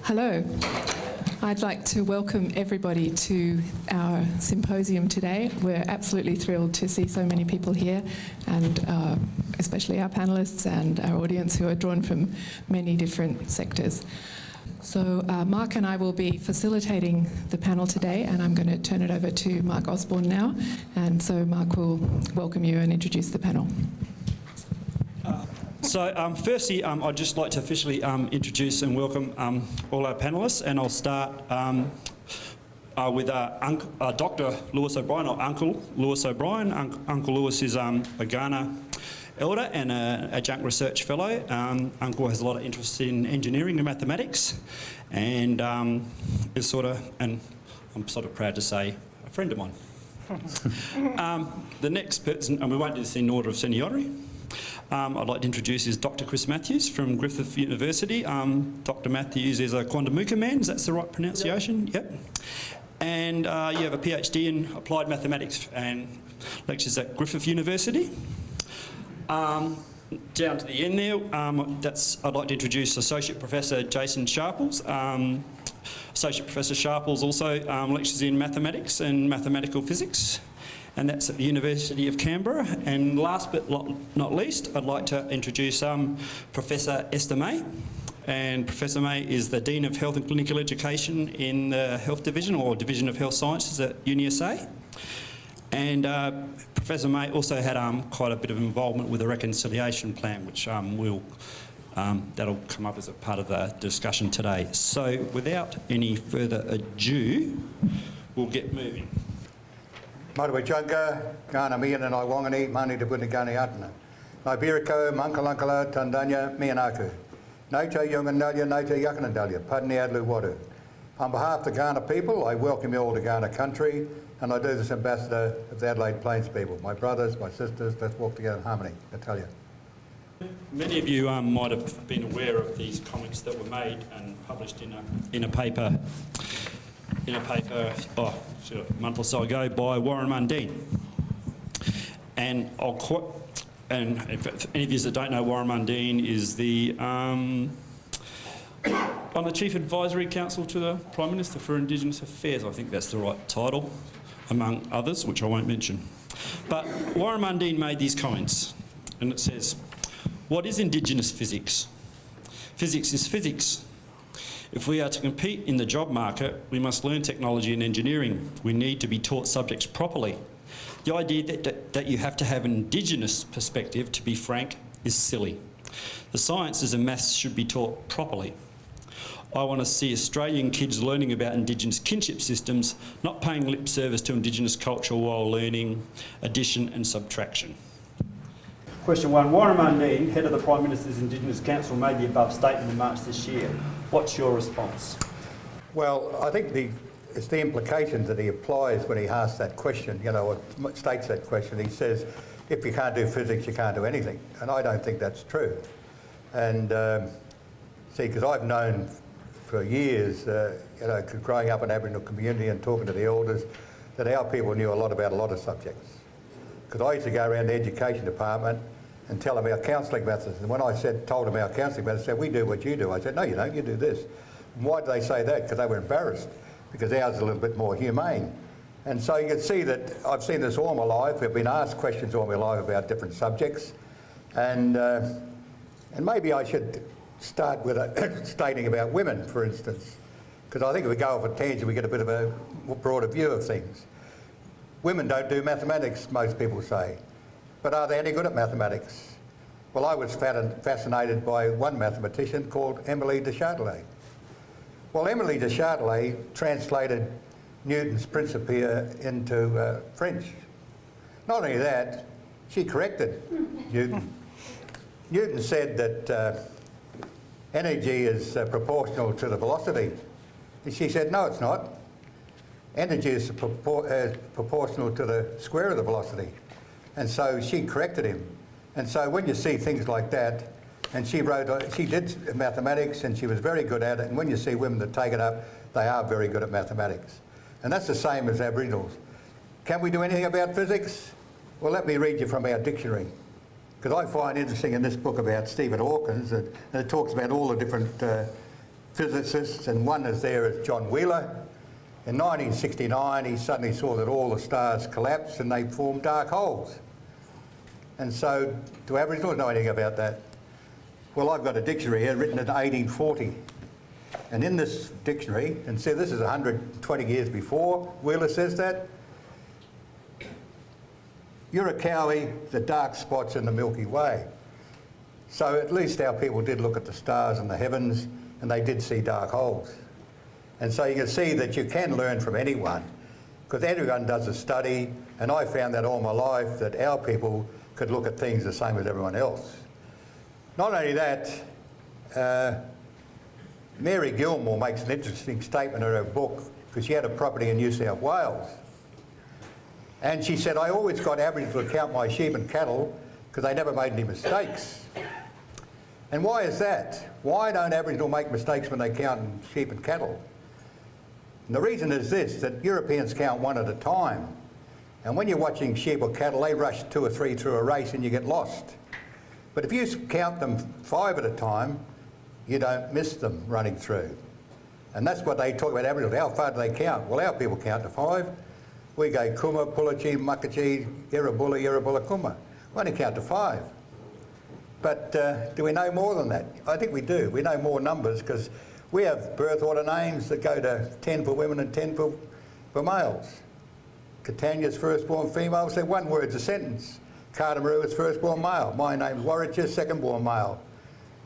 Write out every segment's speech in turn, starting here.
Hello. I'd like to welcome everybody to our symposium today. We're absolutely thrilled to see so many people here, and especially our panellists and our audience who are drawn from many different sectors. So Mark and I will be facilitating the panel today, and I'm going to turn it over to Mark Osborne now. And so Mark will welcome you and introduce the panel. Firstly, I'd just like to officially introduce and welcome all our panellists, and I'll start with Dr. Lewis O'Brien, or Uncle Lewis O'Brien. Uncle Lewis is a Ghana elder and an adjunct research fellow. Uncle has a lot of interest in engineering and mathematics, and is and I'm sort of proud to say, a friend of mine. The next person, and we won't do this in order of seniority, I'd like to introduce is Dr. Chris Matthews from Griffith University. Dr. Matthews is a Quandamuka man, is that the right pronunciation? Yep. And you have a PhD in applied mathematics and lectures at Griffith University. Down to the end there, I'd like to introduce Associate Professor Jason Sharples. Associate Professor Sharples also lectures in mathematics and mathematical physics, and that's at the University of Canberra. And last but not least, I'd like to introduce Professor Esther May. And Professor May is the Dean of Health and Clinical Education in the Health Division, or Division of Health Sciences at UniSA. And Professor May also had quite a bit of involvement with the reconciliation plan, which that'll come up as a part of the discussion today. So without any further ado, we'll get moving. Marawachanga, Ghana Mian and I Wangani, Mani de Bunagani Atna. Nibirico, Mankalankala, Tandanya, Mianaku. Naita Yungandalia, Naita Yakanandalia, Padni Adlu Wadu. On behalf of the Ghana people, I welcome you all to Ghana country, and I do this ambassador of the Adelaide Plains people. My brothers, my sisters, let's walk together in harmony, I tell you. Many of you might have been aware of these comments that were made and published in a paper a month or so ago by Warren Mundine. And I'll quote, and if any of you that don't know, Warren Mundine is on the Chief Advisory Council to the Prime Minister for Indigenous Affairs. I think that's the right title, among others, which I won't mention. But Warren Mundine made these comments, and it says, "What is Indigenous physics? Physics is physics. If we are to compete in the job market, we must learn technology and engineering. We need to be taught subjects properly. The idea that you have to have an Indigenous perspective, to be frank, is silly. The sciences and maths should be taught properly. I want to see Australian kids learning about Indigenous kinship systems, not paying lip service to Indigenous culture while learning addition and subtraction." Question 1. Warren Mundine, head of the Prime Minister's Indigenous Council, made the above statement in March this year. What's your response? Well, I think it's the implications that he applies when he asks that question, or states that question. He says, if you can't do physics, you can't do anything. And I don't think that's true. And see, because I've known for years, growing up in an Aboriginal community and talking to the elders, that our people knew a lot about a lot of subjects. Because I used to go around the education department and tell them our counselling methods. And when I told them our counselling methods, they said, "We do what you do." I said, "No, you don't, you do this." And why did they say that? Because they were embarrassed, because ours is a little bit more humane. And so you can see that I've seen this all my life. I've been asked questions all my life about different subjects. And maybe I should start with stating about women, for instance, because I think if we go off a tangent, we get a bit of a broader view of things. Women don't do mathematics, most people say. But are they any good at mathematics? Well, I was fascinated by one mathematician called Emily de Châtelet. Well, Emily de Châtelet translated Newton's Principia into French. Not only that, she corrected Newton. Newton said that energy is proportional to the velocity. And she said, no, it's not. Energy is proportional to the square of the velocity. And so she corrected him. And so when you see things like that, and she did mathematics and she was very good at it, and when you see women that take it up, they are very good at mathematics. And that's the same as Aboriginals. Can we do anything about physics? Well, let me read you from our dictionary. Because I find interesting in this book about Stephen Hawkins, and it talks about all the different physicists, and one is there is John Wheeler. In 1969, he suddenly saw that all the stars collapsed and they formed dark holes. And so, do Aboriginals know anything about that? Well, I've got a dictionary here written in 1840. And in this dictionary, and see this is 120 years before Wheeler says that, Urakawi, the dark spots in the Milky Way. So at least our people did look at the stars and the heavens, and they did see dark holes. And so you can see that you can learn from anyone, because everyone does a study, and I found that all my life, that our people could look at things the same as everyone else. Not only that, Mary Gilmore makes an interesting statement in her book, because she had a property in New South Wales. And she said, I always got Aboriginals to count my sheep and cattle because they never made any mistakes. And why is that? Why don't Aboriginals make mistakes when they count sheep and cattle? And the reason is this, that Europeans count one at a time. And when you're watching sheep or cattle, they rush 2 or 3 through a race and you get lost. But if you count them 5 at a time, you don't miss them running through. And that's what they talk about Aboriginals. How far do they count? Well, our people count to 5. We go Kuma, Pulachi, Mukachi, Yerabulla, Yerabulla, Kuma. We only count to 5. But do we know more than that? I think we do. We know more numbers because we have birth order names that go to 10 for women and 10 for males. Catania's firstborn female, so one word's a sentence. Cardamaroo is firstborn male. My name's Warwick, second-born male.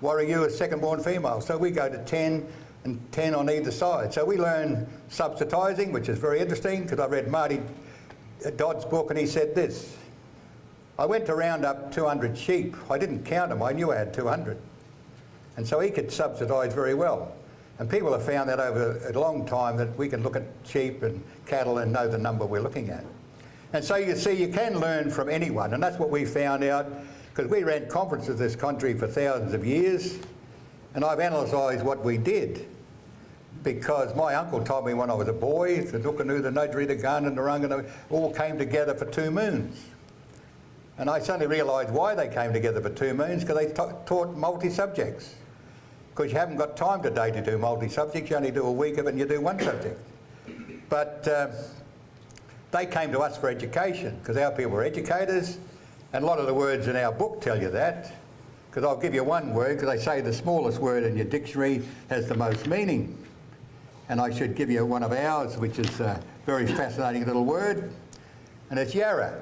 Warrigu is second-born female. So we go to 10 and 10 on either side. So we learn subsidising, which is very interesting, because I read Marty Dodd's book and he said this. I went to round up 200 sheep. I didn't count them, I knew I had 200. And so he could subsidise very well. And people have found that over a long time that we can look at sheep and cattle and know the number we're looking at. And so you see, you can learn from anyone, and that's what we found out, because we ran conferences in this country for thousands of years, and I've analysed what we did. Because my uncle told me when I was a boy, the Nukanoo, the Nudgeri, the Gun and the Rungano all came together for 2 moons. And I suddenly realised why they came together for 2 moons, because they taught multi-subjects. Because you haven't got time today to do multi-subjects, you only do a week of it and you do one subject. But they came to us for education, because our people were educators, and a lot of the words in our book tell you that. Because I'll give you one word, because they say the smallest word in your dictionary has the most meaning. And I should give you one of ours, which is a very fascinating little word, and it's Yarra.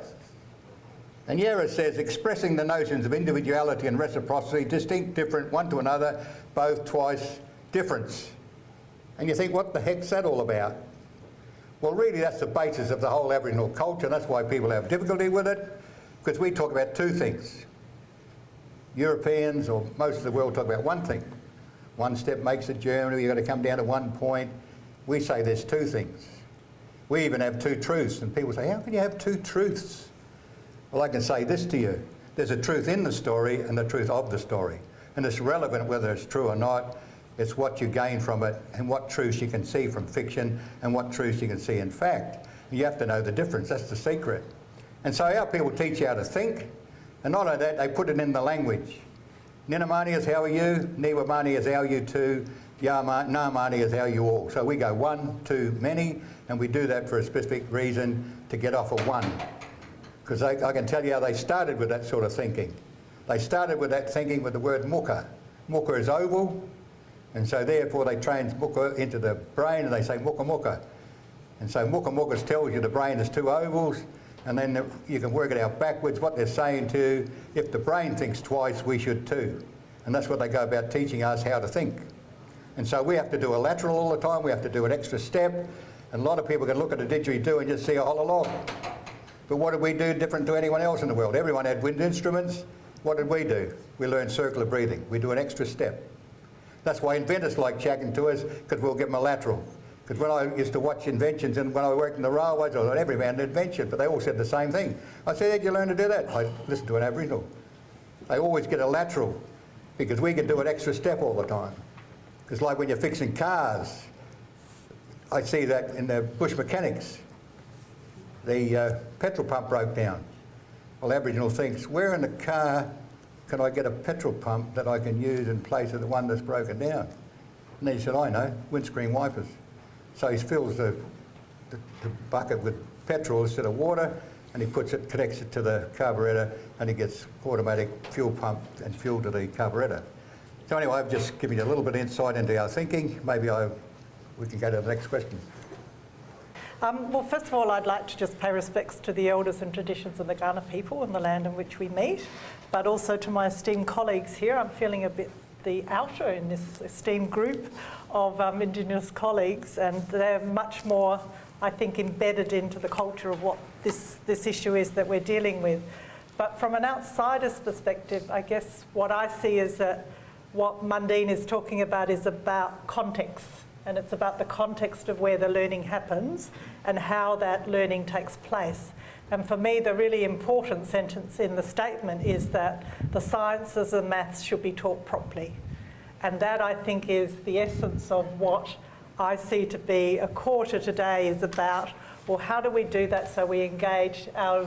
And Yarra says, expressing the notions of individuality and reciprocity, distinct, different, one to another, both, twice, difference. And you think, what the heck's that all about? Well, really, that's the basis of the whole Aboriginal culture, and that's why people have difficulty with it, because we talk about 2 things. Europeans, or most of the world, talk about 1 thing. 1 step makes a journey, you've got to come down to 1 point. We say there's 2 things. We even have 2 truths, and people say, how can you have 2 truths? Well, I can say this to you. There's a truth in the story and the truth of the story. And it's relevant whether it's true or not. It's what you gain from it and what truths you can see from fiction and what truths you can see in fact. You have to know the difference. That's the secret. And so our people teach you how to think. And not only that, they put it in the language. Ninamani is how are you, Niwamani is how you too, Namani is how you all. So we go 1, 2, many, and we do that for a specific reason to get off of 1. Because I can tell you how they started with that sort of thinking. They started with that thinking with the word muka. Muka is oval, and so therefore they train muka into the brain and they say muka muka. And so muka muka tells you the brain is 2 ovals, and then you can work it out backwards, what they're saying to you. If the brain thinks twice, we should too. And that's what they go about teaching us how to think. And so we have to do a lateral all the time, we have to do an extra step, and a lot of people can look at a didgeridoo and just see a whole lot. But what did we do different to anyone else in the world? Everyone had wind instruments. What did we do? We learned circular breathing. We do an extra step. That's why inventors like chatting to us, because we'll give them a lateral. Because when I used to watch inventions and when I worked in the railways, I thought every man had an invention, but they all said the same thing. I said, how'd you learn to do that? I listened to an Aboriginal. They always get a lateral, because we can do an extra step all the time. Because like when you're fixing cars, I see that in the bush mechanics. The petrol pump broke down. Well, Aboriginal thinks, where in the car can I get a petrol pump that I can use in place of the one that's broken down? And he said, I know, windscreen wipers. So he fills the bucket with petrol instead of water, and he connects it to the carburettor, and he gets automatic fuel pump and fuel to the carburettor. So anyway, I've just given you a little bit of insight into our thinking. Maybe we can go to the next question. Well, first of all, I'd like to just pay respects to the elders and traditions of the Kaurna people and the land in which we meet, but also to my esteemed colleagues here. I'm feeling a bit the outer in this esteemed group of Indigenous colleagues, and they're much more, I think, embedded into the culture of what this issue is that we're dealing with. But from an outsider's perspective, I guess what I see is that what Mundine is talking about is about context, and it's about the context of where the learning happens and how that learning takes place. And for me, the really important sentence in the statement is that the sciences and maths should be taught properly. And that, I think, is the essence of what I see to be a core to today is about, well, how do we do that so we engage our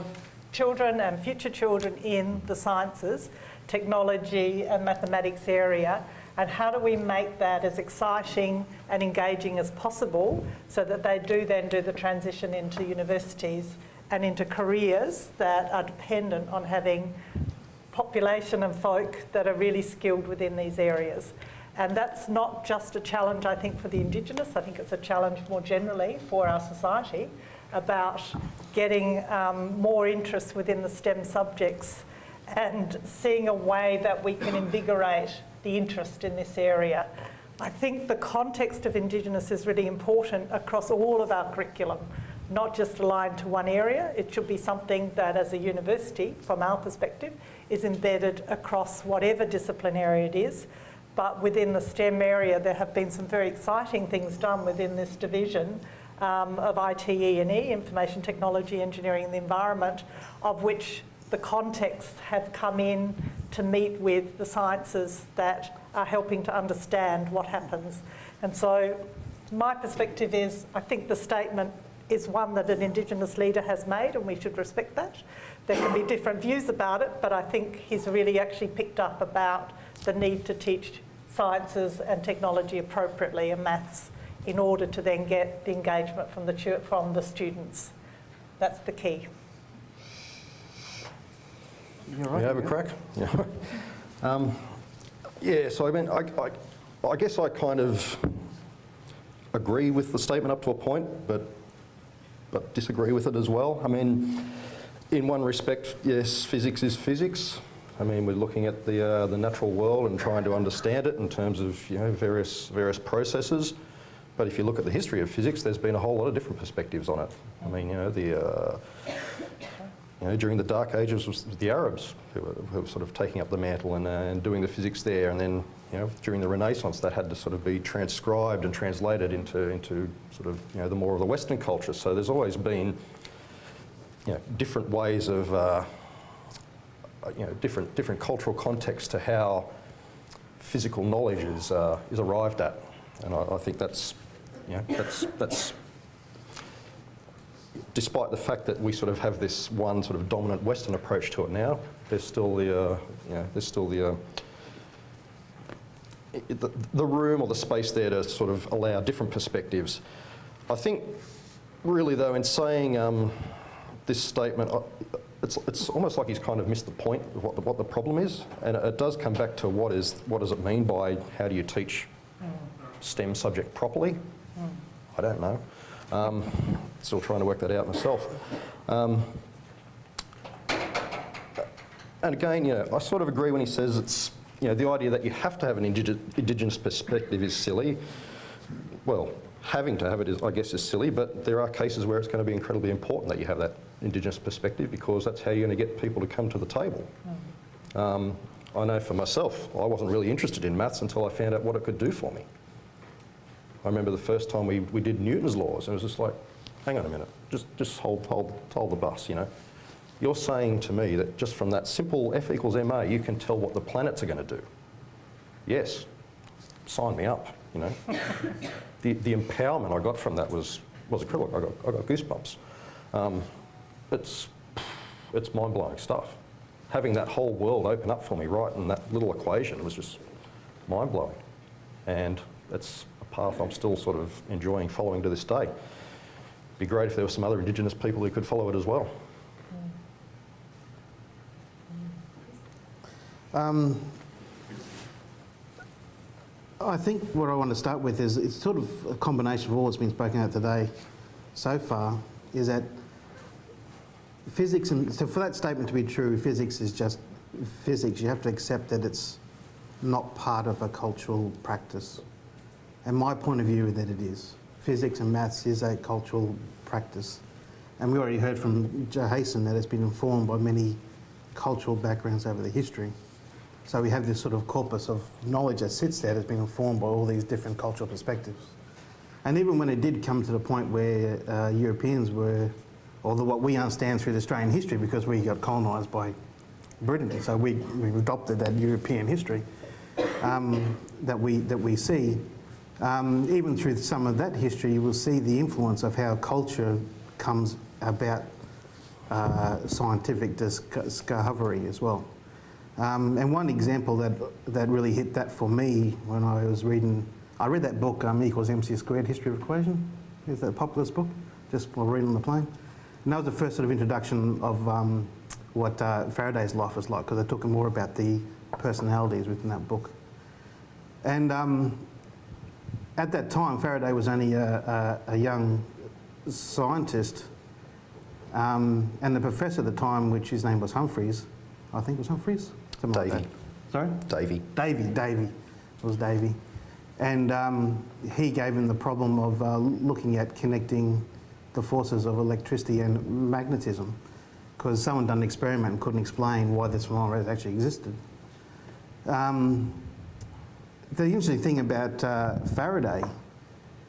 children and future children in the sciences, technology and mathematics area, and how do we make that as exciting and engaging as possible so that they do then do the transition into universities and into careers that are dependent on having population and folk that are really skilled within these areas. And that's not just a challenge, I think, for the Indigenous. I think it's a challenge more generally for our society about getting more interest within the STEM subjects and seeing a way that we can invigorate the interest in this area. I think the context of Indigenous is really important across all of our curriculum, not just aligned to one area. It should be something that, as a university, from our perspective, is embedded across whatever discipline area it is. But within the STEM area, there have been some very exciting things done within this division of ITE&E, Information Technology, Engineering and the Environment, of which the contexts have come in to meet with the sciences that are helping to understand what happens. And so my perspective is, I think the statement is one that an Indigenous leader has made, and we should respect that. There can be different views about it, but I think he's really actually picked up about the need to teach sciences and technology appropriately and maths in order to then get the engagement from the students. That's the key. You have a crack? Yeah. Yeah, so I mean, I guess I kind of agree with the statement up to a point, but disagree with it as well. I mean, in one respect, yes, physics is physics. I mean, we're looking at the natural world and trying to understand it in terms of various processes. But if you look at the history of physics, there's been a whole lot of different perspectives on it. I mean, during the Dark Ages was the Arabs who were sort of taking up the mantle and doing the physics there, and then during the Renaissance that had to sort of be transcribed and translated into sort of the more of the Western culture. So there's always been different ways of different cultural contexts to how physical knowledge is arrived at, and I think that's despite the fact that we sort of have this one sort of dominant Western approach to it now, there's still the room or the space there to sort of allow different perspectives. I think really though, in saying this statement, it's almost like he's kind of missed the point of what the problem is, and it does come back to what does it mean by how do you teach STEM subject properly? I don't know. Still trying to work that out myself. And again, I sort of agree when he says it's, the idea that you have to have an Indigenous perspective is silly. Well, having to have it is, I guess, is silly, but there are cases where it's going to be incredibly important that you have that Indigenous perspective, because that's how you're going to get people to come to the table. I know for myself, I wasn't really interested in maths until I found out what it could do for me. I remember the first time we did Newton's laws, and it was just like, hang on a minute, just hold the bus, You're saying to me that just from that simple F equals MA, you can tell what the planets are going to do. Yes, sign me up, The empowerment I got from that was incredible. I got goosebumps. It's mind-blowing stuff. Having that whole world open up for me right in that little equation was just mind-blowing. And That's a path I'm still sort of enjoying following to this day. Be great if there were some other Indigenous people who could follow it as well. I think what I want to start with is it's sort of a combination of all that's been spoken out today so far, is that physics, and so for that statement to be true, physics is just physics. You have to accept that it's not part of a cultural practice. And my point of view is that it is. Physics and maths is a cultural practice. And we already heard from Jason that it's been informed by many cultural backgrounds over the history. So we have this sort of corpus of knowledge that sits there that's been informed by all these different cultural perspectives. And even when it did come to the point where Europeans were, or what we understand through the Australian history, because we got colonised by Britain, so we adopted that European history that we see. Even through some of that history, you will see the influence of how culture comes about scientific discovery as well. And one example that really hit that for me when I was reading, I read that book, E equals MC squared, History of Equation. Is that a populist book? Just while reading on the plane. And that was the first sort of introduction of what Faraday's life was like, because I took more about the personalities within that book. And at that time, Faraday was only a young scientist, and the professor at the time, which his name was Humphreys, I think it was Humphreys? Something Davy. like that. Sorry? Davy. It was Davy. And he gave him the problem of looking at connecting the forces of electricity and magnetism, because someone done an experiment and couldn't explain why this phenomenon actually existed. The interesting thing about Faraday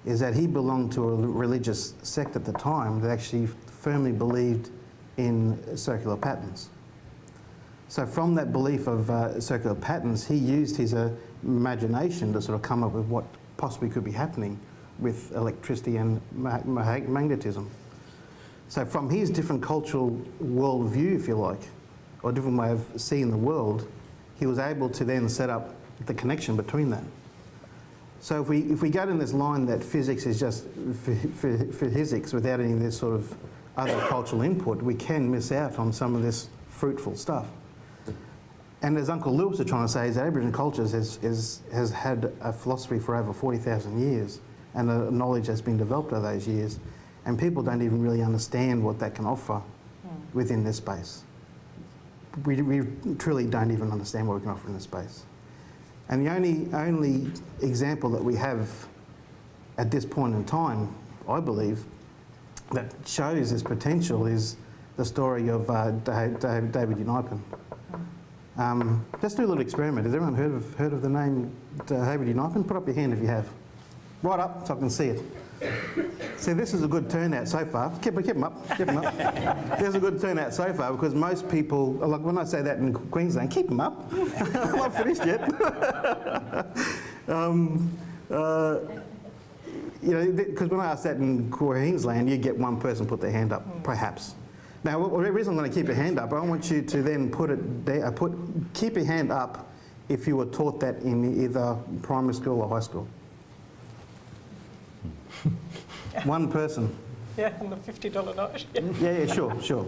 is that he belonged to a religious sect at the time that actually firmly believed in circular patterns. So from that belief of circular patterns, he used his imagination to sort of come up with what possibly could be happening with electricity and magnetism. So from his different cultural worldview, if you like, or different way of seeing the world, he was able to then set up the connection between that. So if we go down this line that physics is just physics without any of this sort of other cultural input, we can miss out on some of this fruitful stuff. And as Uncle Lewis was trying to say, is that Aboriginal cultures has had a philosophy for over 40,000 years, and a knowledge that's been developed over those years, and people don't even really understand what that can offer within this space. We truly don't even understand what we can offer in this space. And the only example that we have at this point in time, I believe, that shows this potential is the story of David Unipen. Let's do a little experiment. Has everyone heard of the name David Unipen? Put up your hand if you have. Right up so I can see it. See, this is a good turnout so far. Keep them up. There's a good turnout so far because most people, like when I say that in Queensland, keep them up. I'm not finished yet. Because when I ask that in Queensland, you get one person put their hand up, perhaps. Now, the reason I'm going to keep your hand up, I want you to then keep your hand up if you were taught that in either primary school or high school. One person. Yeah, and the $50 note. Yeah, sure. So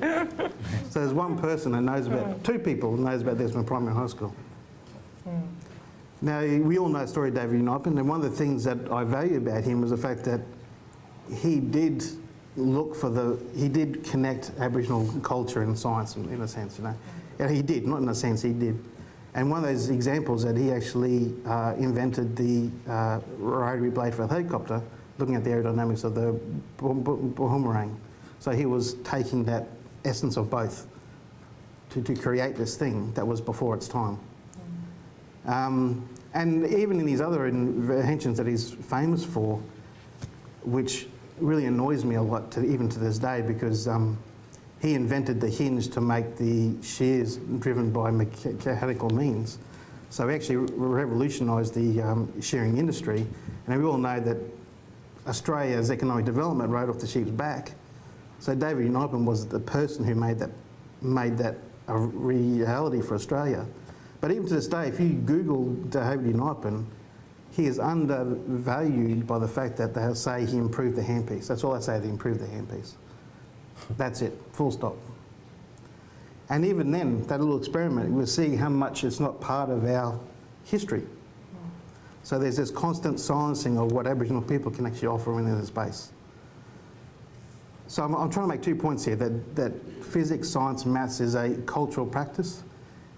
there's one person that knows about, two people knows about this from primary and high school. Now, we all know the story of David Unipen, and one of the things that I value about him was the fact that he did connect Aboriginal culture and science in a sense, you know. Yeah, he did, not in a sense, he did. And one of those examples that he actually invented the rotary blade for a helicopter, looking at the aerodynamics of the boomerang. So he was taking that essence of both to create this thing that was before its time. And even in his other inventions that he's famous for, which really annoys me a lot even to this day, because he invented the hinge to make the shears driven by mechanical means. So he actually revolutionised the shearing industry. And we all know that Australia's economic development rode off the sheep's back. So David Unipen was the person who made that a reality for Australia. But even to this day, if you Google David Unipen, he is undervalued by the fact that they'll say he improved the handpiece. That's all they say, they improved the handpiece. That's it, full stop. And even then, that little experiment, we're seeing how much it's not part of our history. So there's this constant silencing of what Aboriginal people can actually offer within the space. So I'm trying to make 2 points here, that physics, science, maths is a cultural practice,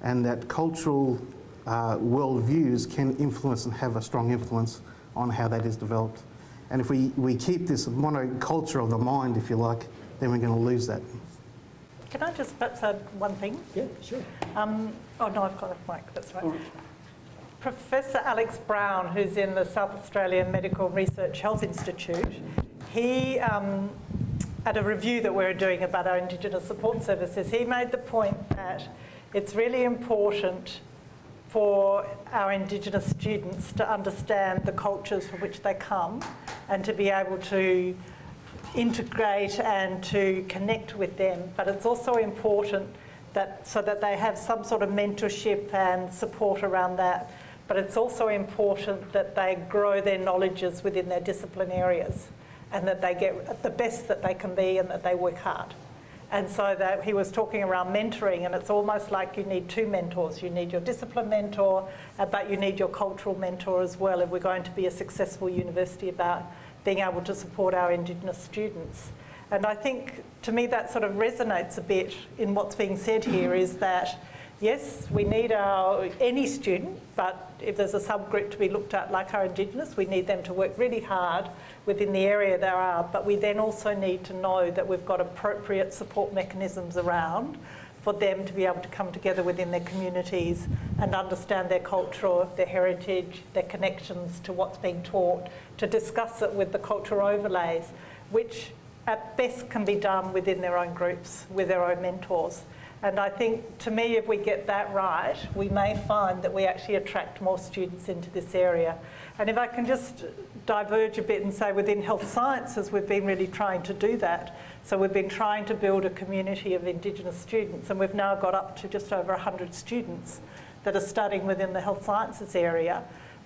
and that cultural worldviews can influence and have a strong influence on how that is developed. And if we keep this monoculture of the mind, if you like, then we're going to lose that. Can I just perhaps add one thing? Yeah, sure. Oh no, I've got a mic, that's right. All right. Professor Alex Brown, who's in the South Australian Medical Research Health Institute, he, at a review that we're doing about our Indigenous support services, he made the point that it's really important for our Indigenous students to understand the cultures from which they come and to be able to integrate and to connect with them. But it's also important that so that they have some sort of mentorship and support around that. But it's also important that they grow their knowledges within their discipline areas and that they get the best that they can be and that they work hard. And so that he was talking around mentoring, and it's almost like you need two mentors. You need your discipline mentor, but you need your cultural mentor as well if we're going to be a successful university about being able to support our Indigenous students. And I think, to me, that sort of resonates a bit in what's being said here, is that, yes, we need any student, but if there's a subgroup to be looked at like our Indigenous, we need them to work really hard within the area they are, but we then also need to know that we've got appropriate support mechanisms around for them to be able to come together within their communities and understand their culture, their heritage, their connections to what's being taught, to discuss it with the cultural overlays, which at best can be done within their own groups, with their own mentors. And I think, to me, if we get that right, we may find that we actually attract more students into this area. And if I can just diverge a bit and say within health sciences, we've been really trying to do that. So we've been trying to build a community of Indigenous students, and we've now got up to just over 100 students that are studying within the health sciences area.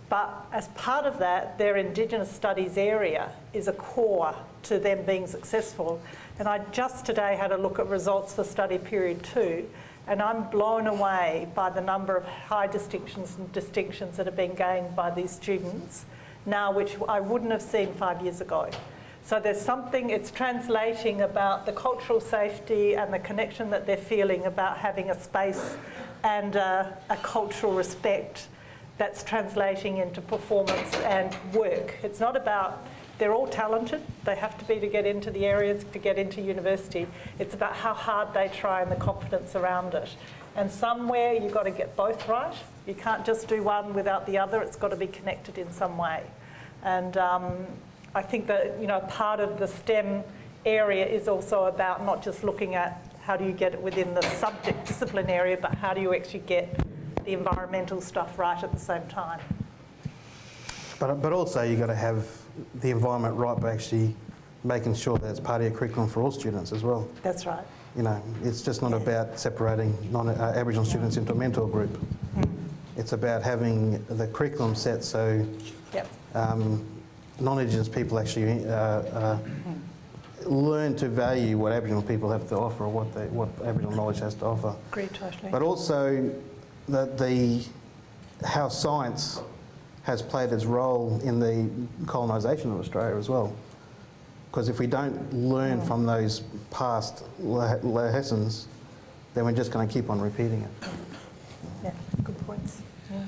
But as part of that, their Indigenous studies area is a core to them being successful. And I just today had a look at results for study period 2, and I'm blown away by the number of high distinctions and distinctions that have been gained by these students now, which I wouldn't have seen 5 years ago. So there's something, it's translating about the cultural safety and the connection that they're feeling about having a space and a cultural respect that's translating into performance and work. It's not about, they're all talented, they have to be to get into the areas, to get into university. It's about how hard they try and the confidence around it. And somewhere you've got to get both right. You can't just do one without the other, it's got to be connected in some way. And I think that, you know, part of the STEM area is also about not just looking at how do you get it within the subject discipline area, but how do you actually get the environmental stuff right at the same time. But also you've got to have the environment right by actually making sure that it's part of your curriculum for all students as well. That's right. You know, it's just not about separating Aboriginal students into a mentor group. It's about having the curriculum set so non-Indigenous people actually learn to value what Aboriginal people have to offer, or what Aboriginal knowledge has to offer. Agree totally. But also how science has played its role in the colonisation of Australia as well. Because if we don't learn from those past lessons, then we're just going to keep on repeating it. Yeah, good points. Yeah.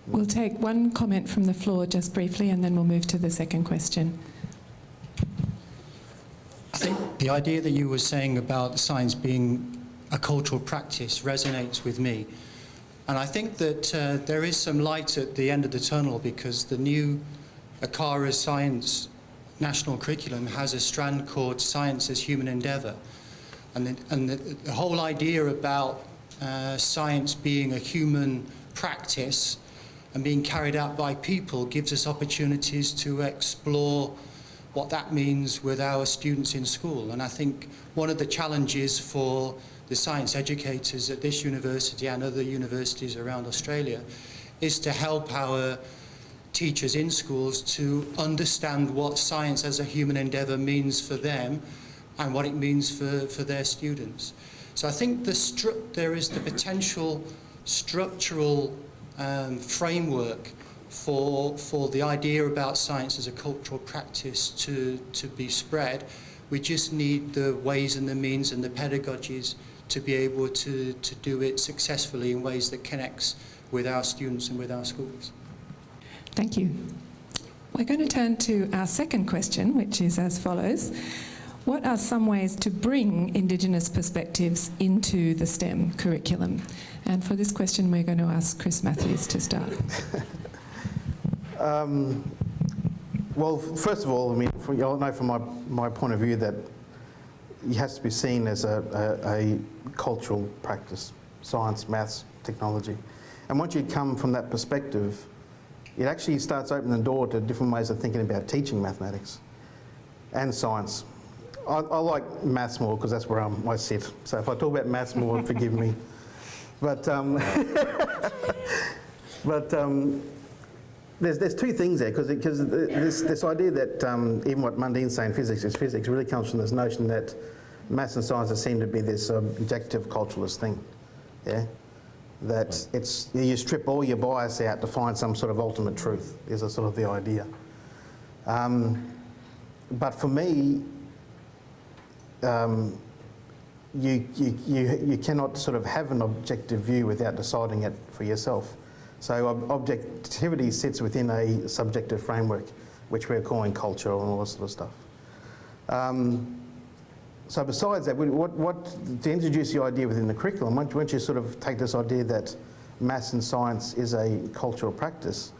We'll take one comment from the floor just briefly, and then we'll move to the second question. I think the idea that you were saying about science being a cultural practice resonates with me. And I think that there is some light at the end of the tunnel, because the new ACARA Science National Curriculum has a strand called Science as Human Endeavour. And the whole idea about science being a human practice and being carried out by people gives us opportunities to explore what that means with our students in school. And I think one of the challenges for the science educators at this university and other universities around Australia is to help our teachers in schools to understand what science as a human endeavour means for them and what it means for their students. So I think there is the potential structural framework for the idea about science as a cultural practice to be spread. We just need the ways and the means and the pedagogies to be able to do it successfully in ways that connects with our students and with our schools. Thank you. We're going to turn to our second question, which is as follows. What are some ways to bring Indigenous perspectives into the STEM curriculum? And for this question, we're going to ask Chris Matthews to start. Well, first of all, I mean, you'll know from my point of view that it has to be seen as a cultural practice, science, maths, technology. And once you come from that perspective, it actually starts opening the door to different ways of thinking about teaching mathematics and science. I like maths more because that's where I sit. So if I talk about maths more, forgive me. But there's two things there, because this idea that even what Mundine's saying, physics is physics, really comes from this notion that maths and science seem to be this objective culturalist thing. Yeah. That you strip all your bias out to find some sort of ultimate truth, is a sort of the idea. But for me, you cannot sort of have an objective view without deciding it for yourself. So objectivity sits within a subjective framework, which we're calling culture and all this sort of stuff. So besides that, to introduce the idea within the curriculum, once you sort of take this idea that maths and science is a cultural practice,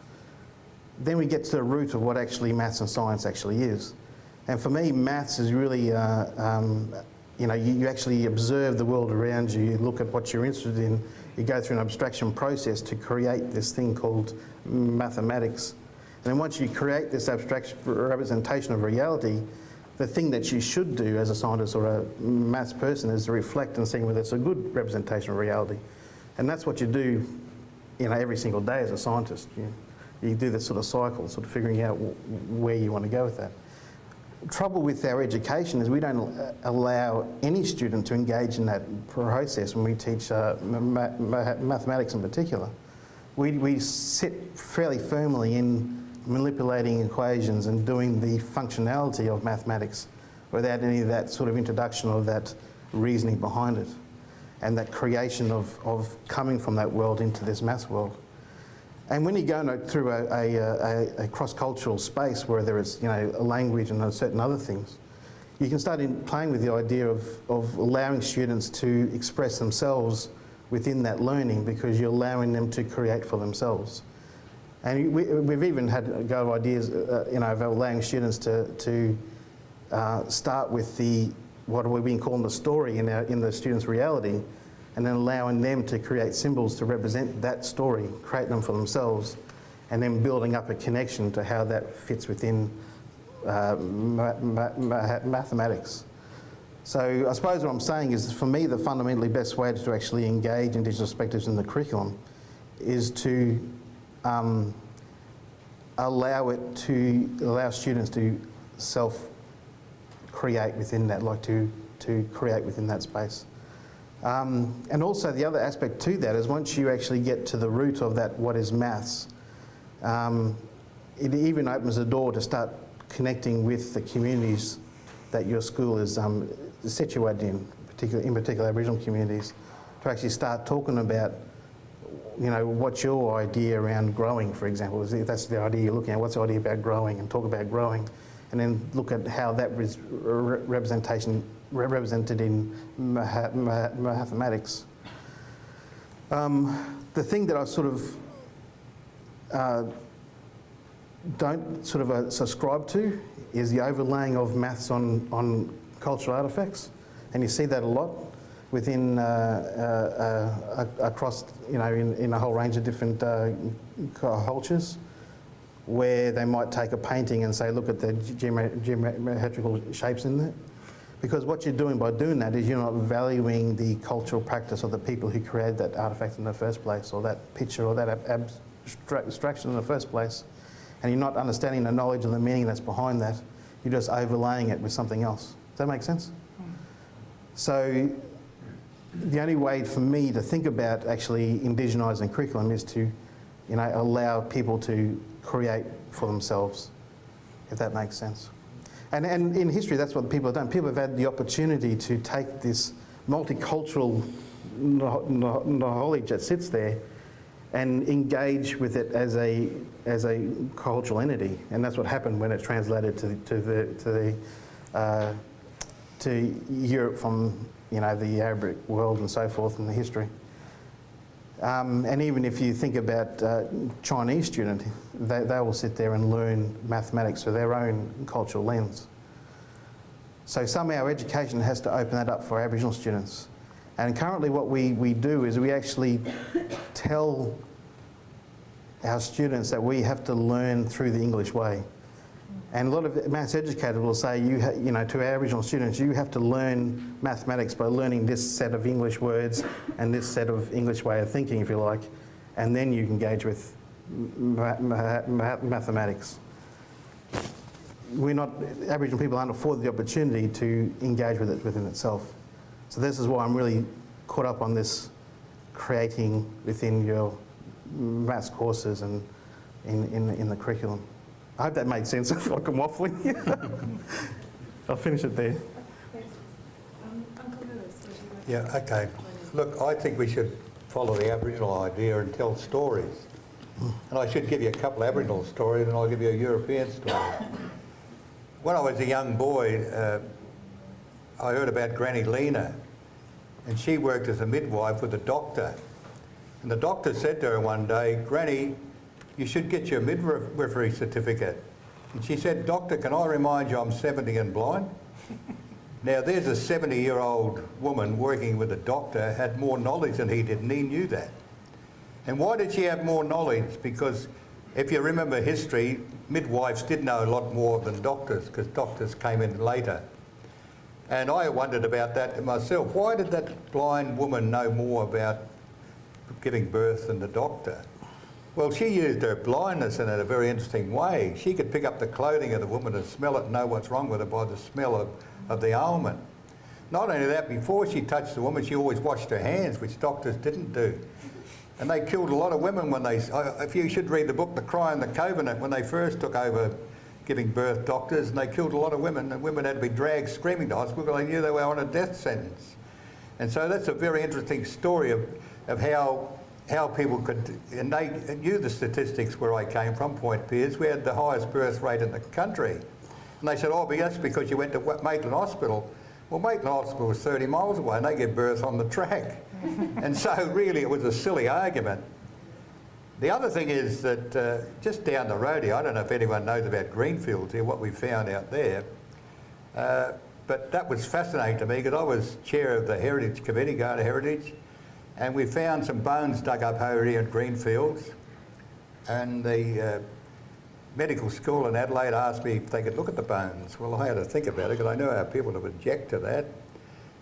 then we get to the root of what actually maths and science actually is. And for me, maths is really, you actually observe the world around you, you look at what you're interested in, you go through an abstraction process to create this thing called mathematics. And then once you create this abstract representation of reality, the thing that you should do as a scientist or a maths person is to reflect and see whether it's a good representation of reality. And that's what you do, every single day as a scientist. You do this sort of cycle, sort of figuring out where you want to go with that. Trouble with our education is we don't allow any student to engage in that process when we teach mathematics in particular. We sit fairly firmly in manipulating equations and doing the functionality of mathematics without any of that sort of introduction of that reasoning behind it and that creation of coming from that world into this maths world. And when you go through a cross-cultural space where there is, a language and certain other things, you can start playing with the idea of allowing students to express themselves within that learning, because you're allowing them to create for themselves. And we've even had a go of ideas, of allowing students to start with what we've been calling the story in the students' reality, and then allowing them to create symbols to represent that story, create them for themselves, and then building up a connection to how that fits within mathematics. So I suppose what I'm saying is, for me, the fundamentally best way to actually engage Indigenous perspectives in the curriculum is to allow students to self-create within that, to create within that space. And also the other aspect to that is, once you actually get to the root of that, what is maths, it even opens the door to start connecting with the communities that your school is situated in particular Aboriginal communities, to actually start talking about, what's your idea around growing, for example. If that's the idea you're looking at, what's the idea about growing, and talk about growing, and then look at how that represented in mathematics. The thing that I sort of don't sort of subscribe to is the overlaying of maths on cultural artefacts, and you see that a lot within across, in a whole range of different cultures, where they might take a painting and say, look at the geometrical shapes in there. Because what you're doing by doing that is you're not valuing the cultural practice of the people who created that artefact in the first place, or that picture, or that abstraction in the first place. and you're not understanding the knowledge and the meaning that's behind that. You're just overlaying it with something else. Does that make sense? So the only way for me to think about actually indigenising curriculum is to, you know, allow people to create for themselves, if that makes sense. And in history, that's what people have done. People have had the opportunity to take this multicultural knowledge that sits there and engage with it as a cultural entity, and that's what happened when it translated to Europe from, you know, the Arabic world and so forth in the history. And even if you think about Chinese student, they will sit there and learn mathematics through their own cultural lens. So somehow education has to open that up for Aboriginal students. And currently what we do is we actually tell our students that we have to learn through the English way. And a lot of maths educators will say, you know, to our Aboriginal students, you have to learn mathematics by learning this set of English words and this set of English way of thinking, if you like, and then you engage with mathematics. Aboriginal people aren't afforded the opportunity to engage with it within itself. So this is why I'm really caught up on this creating within your maths courses and in the curriculum. I hope that made sense. I feel like I'm waffling. I'll finish it there. Yeah, okay. Look, I think we should follow the Aboriginal idea and tell stories. And I should give you a couple of Aboriginal stories and I'll give you a European story. When I was a young boy, I heard about Granny Lena, and she worked as a midwife with a doctor. And the doctor said to her one day, "Granny, you should get your midwifery certificate." And she said, "Doctor, can I remind you I'm 70 and blind?" Now there's a 70-year-old woman working with a doctor, had more knowledge than he did, and he knew that. And why did she have more knowledge? Because if you remember history, midwives did know a lot more than doctors, because doctors came in later. And I wondered about that myself. Why did that blind woman know more about giving birth than the doctor? Well, she used her blindness in a very interesting way. She could pick up the clothing of the woman and smell it and know what's wrong with her by the smell of the ailment. Not only that, before she touched the woman, she always washed her hands, which doctors didn't do. And they killed a lot of women when they, if you should read the book, The Cry and the Covenant, when they first took over giving birth, doctors, and they killed a lot of women, and women had to be dragged screaming to hospital because they knew they were on a death sentence. And so that's a very interesting story of how people could, and they knew the statistics where I came from, Point Pearce. We had the highest birth rate in the country. And they said, "Oh, but that's because you went to Maitland Hospital." Well, Maitland Hospital was 30 miles away and they give birth on the track. And so really it was a silly argument. The other thing is that just down the road here, I don't know if anyone knows about Greenfields here, what we found out there, but that was fascinating to me because I was chair of the Heritage Committee, Garda Heritage, and we found some bones dug up over here at Greenfields, and the medical school in Adelaide asked me if they could look at the bones. Well, I had to think about it because I know how people would object to that.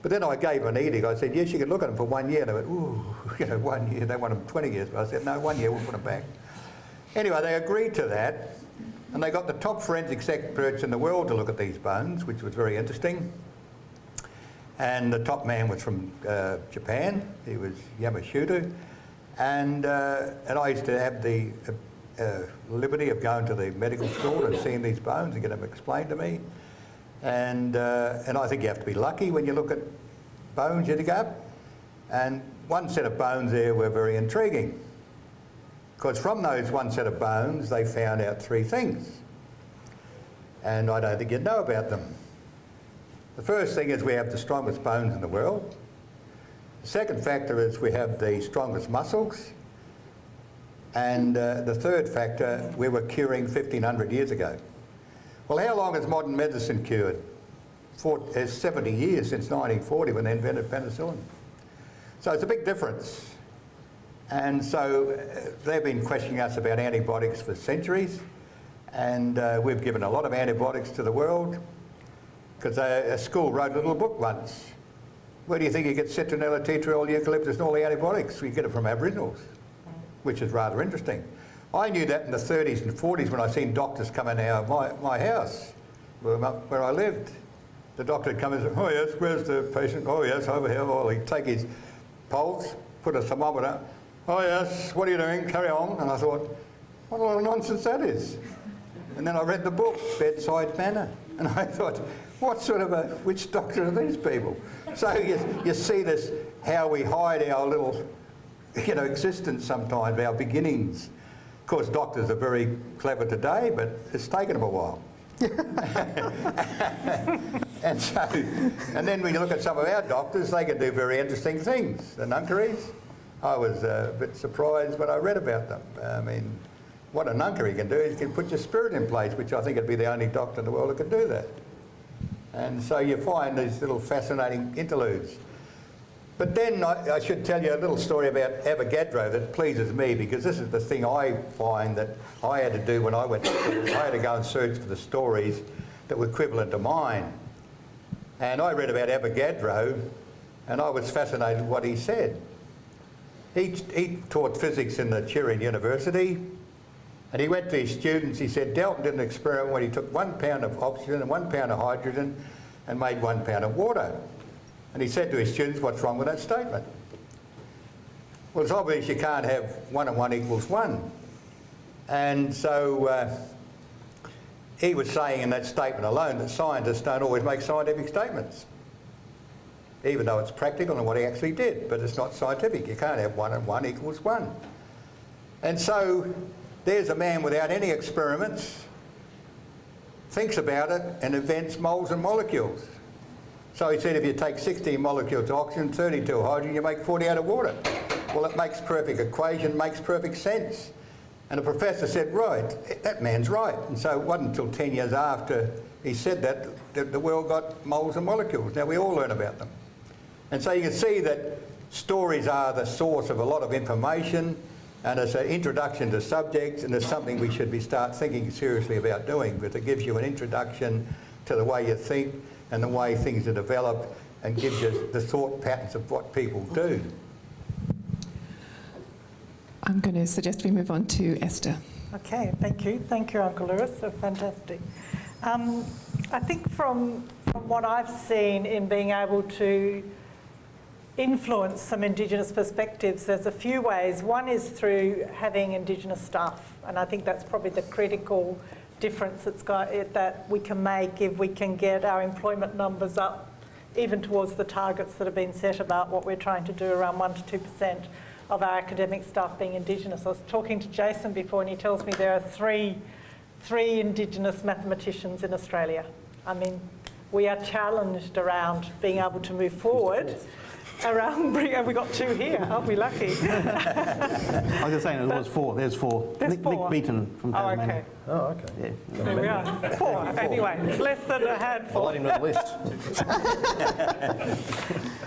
But then I gave an edict. I said, "Yes, you can look at them for 1 year." And they went, "Ooh, 1 year." They want them 20 years. But I said, "No, 1 year, we'll put them back." Anyway, they agreed to that. And they got the top forensics experts in the world to look at these bones, which was very interesting. And the top man was from Japan. He was Yamashita. And I used to have the liberty of going to the medical school and seeing these bones and get them explained to me. And I think you have to be lucky when you look at bones you dig up. And one set of bones there were very intriguing, because from those one set of bones they found out 3 things. And I don't think you'd know about them. The first thing is we have the strongest bones in the world. The second factor is we have the strongest muscles. And the third factor, we were curing 1,500 years ago. Well, how long has modern medicine cured? 70 years since 1940 when they invented penicillin. So it's a big difference. And so they've been questioning us about antibiotics for centuries, and we've given a lot of antibiotics to the world, because a school wrote a little book once. Where do you think you get citronella, tea tree oil, eucalyptus and all the antibiotics? We get it from Aboriginals, which is rather interesting. I knew that in the 30s and 40s when I seen doctors coming out of my house, where I lived. The doctor would come and say, oh yes, where's the patient? Oh yes, over here. Well, he'd take his pulse, put a thermometer. Oh yes, what are you doing? Carry on. And I thought, what a lot of nonsense that is. And then I read the book, Bedside Manner. And I thought, what sort of a witch doctor are these people? So you see this, how we hide our little, existence sometimes, our beginnings. Of course, doctors are very clever today, but it's taken them a while. And then when you look at some of our doctors, they can do very interesting things. The nunkeries, I was a bit surprised when I read about them. I mean, what a nunkery can do is can put your spirit in place, which I think would be the only doctor in the world who can do that. And so you find these little fascinating interludes. But then I should tell you a little story about Avogadro that pleases me, because this is the thing I find that I had to do when I went to school. I had to go and search for the stories that were equivalent to mine. And I read about Avogadro, and I was fascinated with what he said. He taught physics in the Turin University, and he went to his students, he said Dalton did an experiment when he took 1 pound of oxygen and 1 pound of hydrogen and made 1 pound of water. And he said to his students, what's wrong with that statement? Well, it's obvious you can't have 1 and 1 equals 1. And so he was saying in that statement alone that scientists don't always make scientific statements, even though it's practical and what he actually did, but it's not scientific. You can't have 1 and 1 equals 1. And so there's a man without any experiments, thinks about it and invents moles and molecules. So he said if you take 16 molecules of oxygen, 32 hydrogen, you make 40 out of water. Well, it makes perfect equation, makes perfect sense. And the professor said, right, that man's right. And so it wasn't until 10 years after he said that the world got moles and molecules. Now we all learn about them. And so you can see that stories are the source of a lot of information, and it's an introduction to subjects, and it's something we should start thinking seriously about doing, because it gives you an introduction to the way you think and the way things are developed, and gives you the thought patterns of what people do. I'm going to suggest we move on to Esther. Okay, thank you. Thank you, Uncle Lewis. So fantastic. I think from what I've seen in being able to influence some Indigenous perspectives, there's a few ways. One is through having Indigenous staff, and I think that's probably the critical difference that we can make if we can get our employment numbers up, even towards the targets that have been set about what we're trying to do, around 1 to 2% of our academic staff being Indigenous. I was talking to Jason before, and he tells me there are three Indigenous mathematicians in Australia. I mean, we are challenged around being able to move forward. We got 2 here, aren't we lucky? I was just saying there was 4. There's 4. There's Nick 4. Beaton from Tasmania. Okay. Oh, okay. Yeah. There we are. 4. Anyway, it's less than a handful. I'll let him know the list.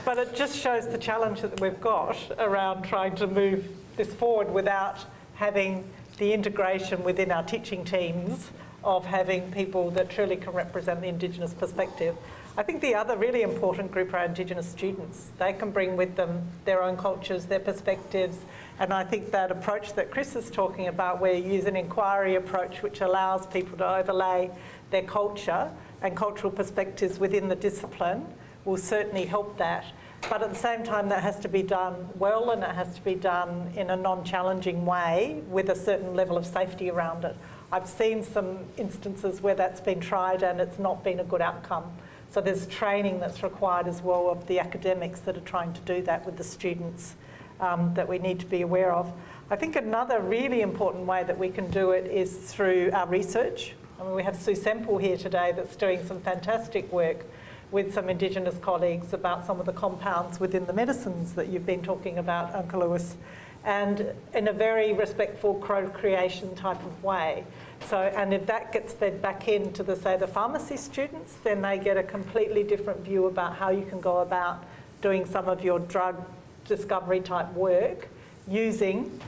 But it just shows the challenge that we've got around trying to move this forward without having the integration within our teaching teams of having people that truly can represent the Indigenous perspective. I think the other really important group are Indigenous students. They can bring with them their own cultures, their perspectives, and I think that approach that Chris is talking about, where you use an inquiry approach which allows people to overlay their culture and cultural perspectives within the discipline, will certainly help that. But at the same time, that has to be done well, and it has to be done in a non-challenging way with a certain level of safety around it. I've seen some instances where that's been tried and it's not been a good outcome. So there's training that's required as well of the academics that are trying to do that with the students that we need to be aware of. I think another really important way that we can do it is through our research. I mean, we have Sue Semple here today that's doing some fantastic work with some Indigenous colleagues about some of the compounds within the medicines that you've been talking about, Uncle Lewis, and in a very respectful co-creation type of way. So, and if that gets fed back into the pharmacy students, then they get a completely different view about how you can go about doing some of your drug discovery type work using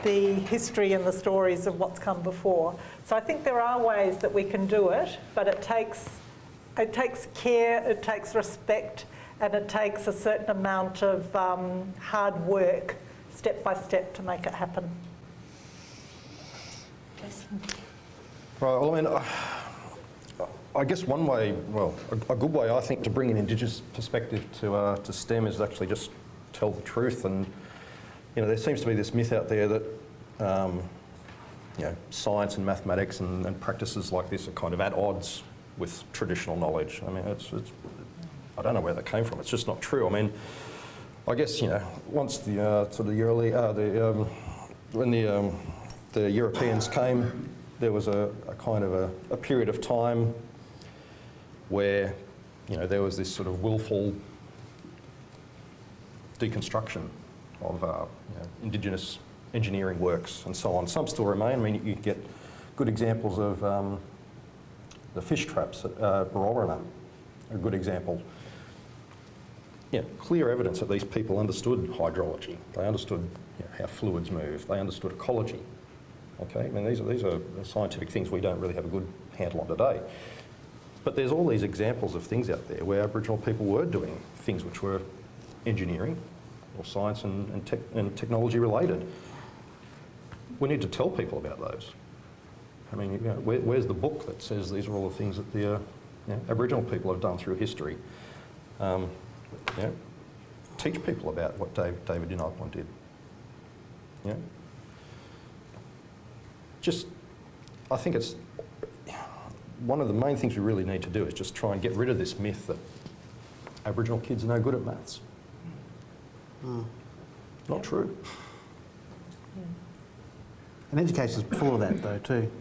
the history and the stories of what's come before. So I think there are ways that we can do it, but it takes care, it takes respect, and it takes a certain amount of hard work, step by step, to make it happen. Right, well, I mean, I guess one way, well, a good way, I think, to bring an Indigenous perspective to STEM is actually just tell the truth. And, you know, there seems to be this myth out there that, you know, science and mathematics and practices like this are kind of at odds with traditional knowledge. I mean, I don't know where that came from. It's just not true. I mean, I guess, you know, once the sort of the early, when the Europeans came, there was a kind of a period of time where, you know, there was this sort of willful deconstruction of you know, Indigenous engineering works and so on. Some still remain. I mean, you get good examples of the fish traps at Barorana, a good example. Yeah, clear evidence that these people understood hydrology. They understood, you know, how fluids move. They understood ecology. Okay, I mean, these are scientific things we don't really have a good handle on today. But there's all these examples of things out there where Aboriginal people were doing things which were engineering or science and technology related. We need to tell people about those. I mean, you know, where's the book that says these are all the things that the you know, Aboriginal people have done through history? You know, teach people about what David Dinopon did. You know? Just, I think it's one of the main things we really need to do is just try and get rid of this myth that Aboriginal kids are no good at maths. Not true. And education's full of that though too.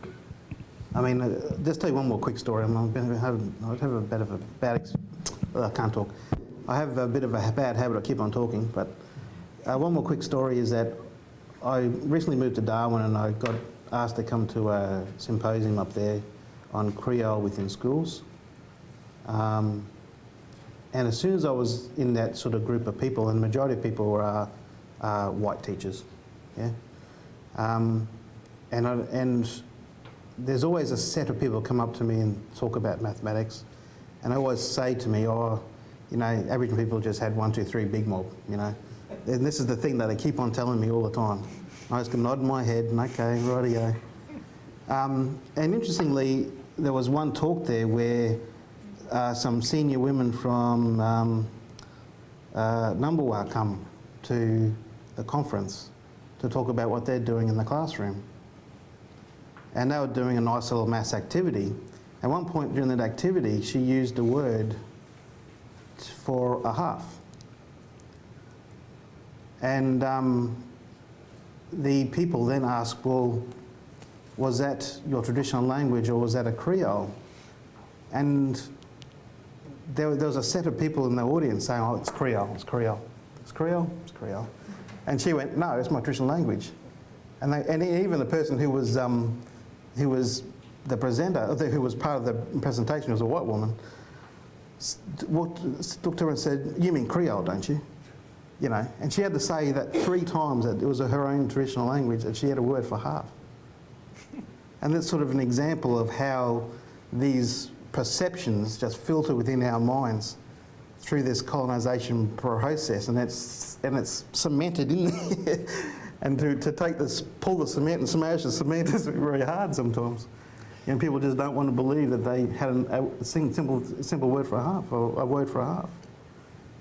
I mean, just tell you one more quick story. I have a bit of a bad, I can't talk. I have a bit of a bad habit, I keep on talking, but one more quick story is that I recently moved to Darwin and I got asked to come to a symposium up there on Creole within schools. And as soon as I was in that sort of group of people, and the majority of people were white teachers, yeah? And there's always a set of people come up to me and talk about mathematics, and they always say to me, oh, you know, Aboriginal people just had 1, 2, 3 big mob, you know. And this is the thing that they keep on telling me all the time. I just can nod my head and okay, rightio. And interestingly, there was one talk there where some senior women from Numbulwar come to the conference to talk about what they're doing in the classroom. And they were doing a nice little maths activity. At one point during that activity, she used a word for a half. And the people then asked, well, was that your traditional language or was that a Creole? And there was a set of people in the audience saying, oh, it's Creole, it's Creole, it's Creole, it's Creole. And she went, no, it's my traditional language. And even the person who was the presenter, who was part of the presentation, was a white woman, looked to her and said, you mean Creole, don't you? You know, and she had to say that 3 times that it was her own traditional language, that she had a word for half. And that's sort of an example of how these perceptions just filter within our minds through this colonisation process, and it's cemented in there. And to take this, pull the cement and smash the cement is very hard sometimes. And people just don't want to believe that they had a simple word for a half, or a word for a half,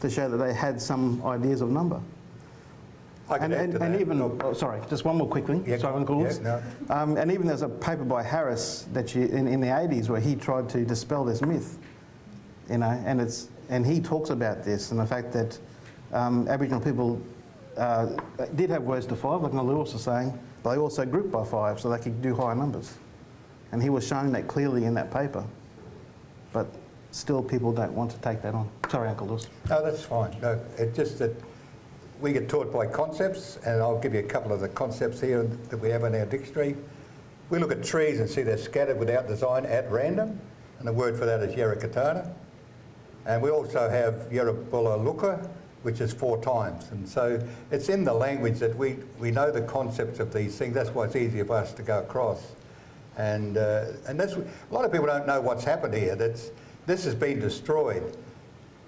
to show that they had some ideas of number. I can add to that. And even, sorry, just one more quickly. Yeah, sorry, Uncle Lewis. yeah, no. And even there's a paper by Harris that in the 80s where he tried to dispel this myth, you know, and he talks about this and the fact that Aboriginal people did have words to 5, like Lewis was saying, but they also grouped by 5 so they could do higher numbers. And he was showing that clearly in that paper. But still people don't want to take that on. Sorry, Uncle Lewis. No, that's fine. No, it's just that we get taught by concepts, and I'll give you a couple of the concepts here that we have in our dictionary. We look at trees and see they're scattered without design at random, and the word for that is Yerikatana. And we also have Yerabulaluka, which is 4 times. And so it's in the language that we know the concepts of these things. That's why it's easier for us to go across. And that's, a lot of people don't know what's happened here. This has been destroyed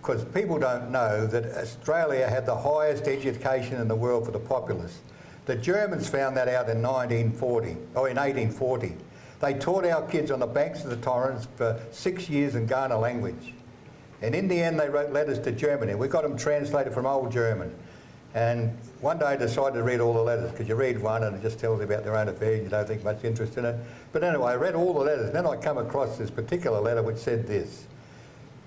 because people don't know that Australia had the highest education in the world for the populace. The Germans found that out in 1840. They taught our kids on the banks of the torrents for 6 years in Ghana language. And in the end, they wrote letters to Germany. We got them translated from Old German. And one day I decided to read all the letters, because you read one and it just tells you about their own affairs, you don't think much interest in it. But anyway, I read all the letters, and then I come across this particular letter which said this.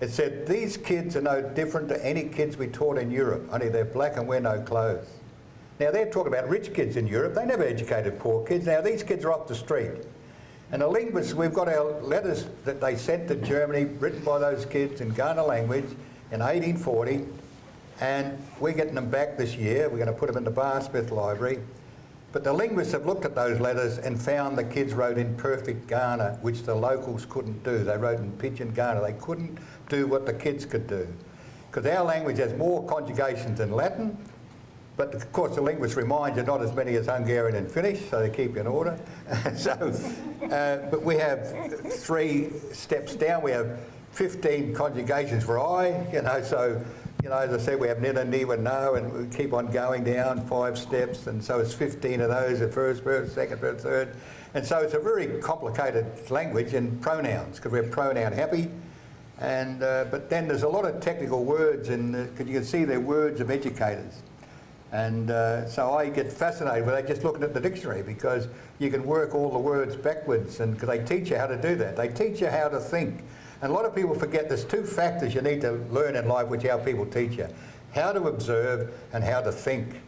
It said, these kids are no different to any kids we taught in Europe, only they're black and wear no clothes. Now they're talking about rich kids in Europe, they never educated poor kids. Now these kids are off the street. And the linguists, we've got our letters that they sent to Germany, written by those kids in Ghana language in 1840, and we're getting them back this year. We're going to put them in the Bar Smith Library. But the linguists have looked at those letters and found the kids wrote in perfect Ghana, which the locals couldn't do. They wrote in pidgin Ghana. They couldn't do what the kids could do. Because our language has more conjugations than Latin, but of course the linguists remind you not as many as Hungarian and Finnish, so they keep you in order. But we have 3 steps down. We have 15 conjugations for I, so, as I said, we have nina, niwa, no, and we keep on going down 5 steps, and so it's 15 of those, the first verse, second verse, third. And so it's a very complicated language in pronouns, because we're pronoun happy. And, but then there's a lot of technical words, because you can see they're words of educators. And so I get fascinated with just looking at the dictionary, because you can work all the words backwards, and because they teach you how to do that. They teach you how to think. And a lot of people forget there's 2 factors you need to learn in life, which our people teach you. How to observe and how to think.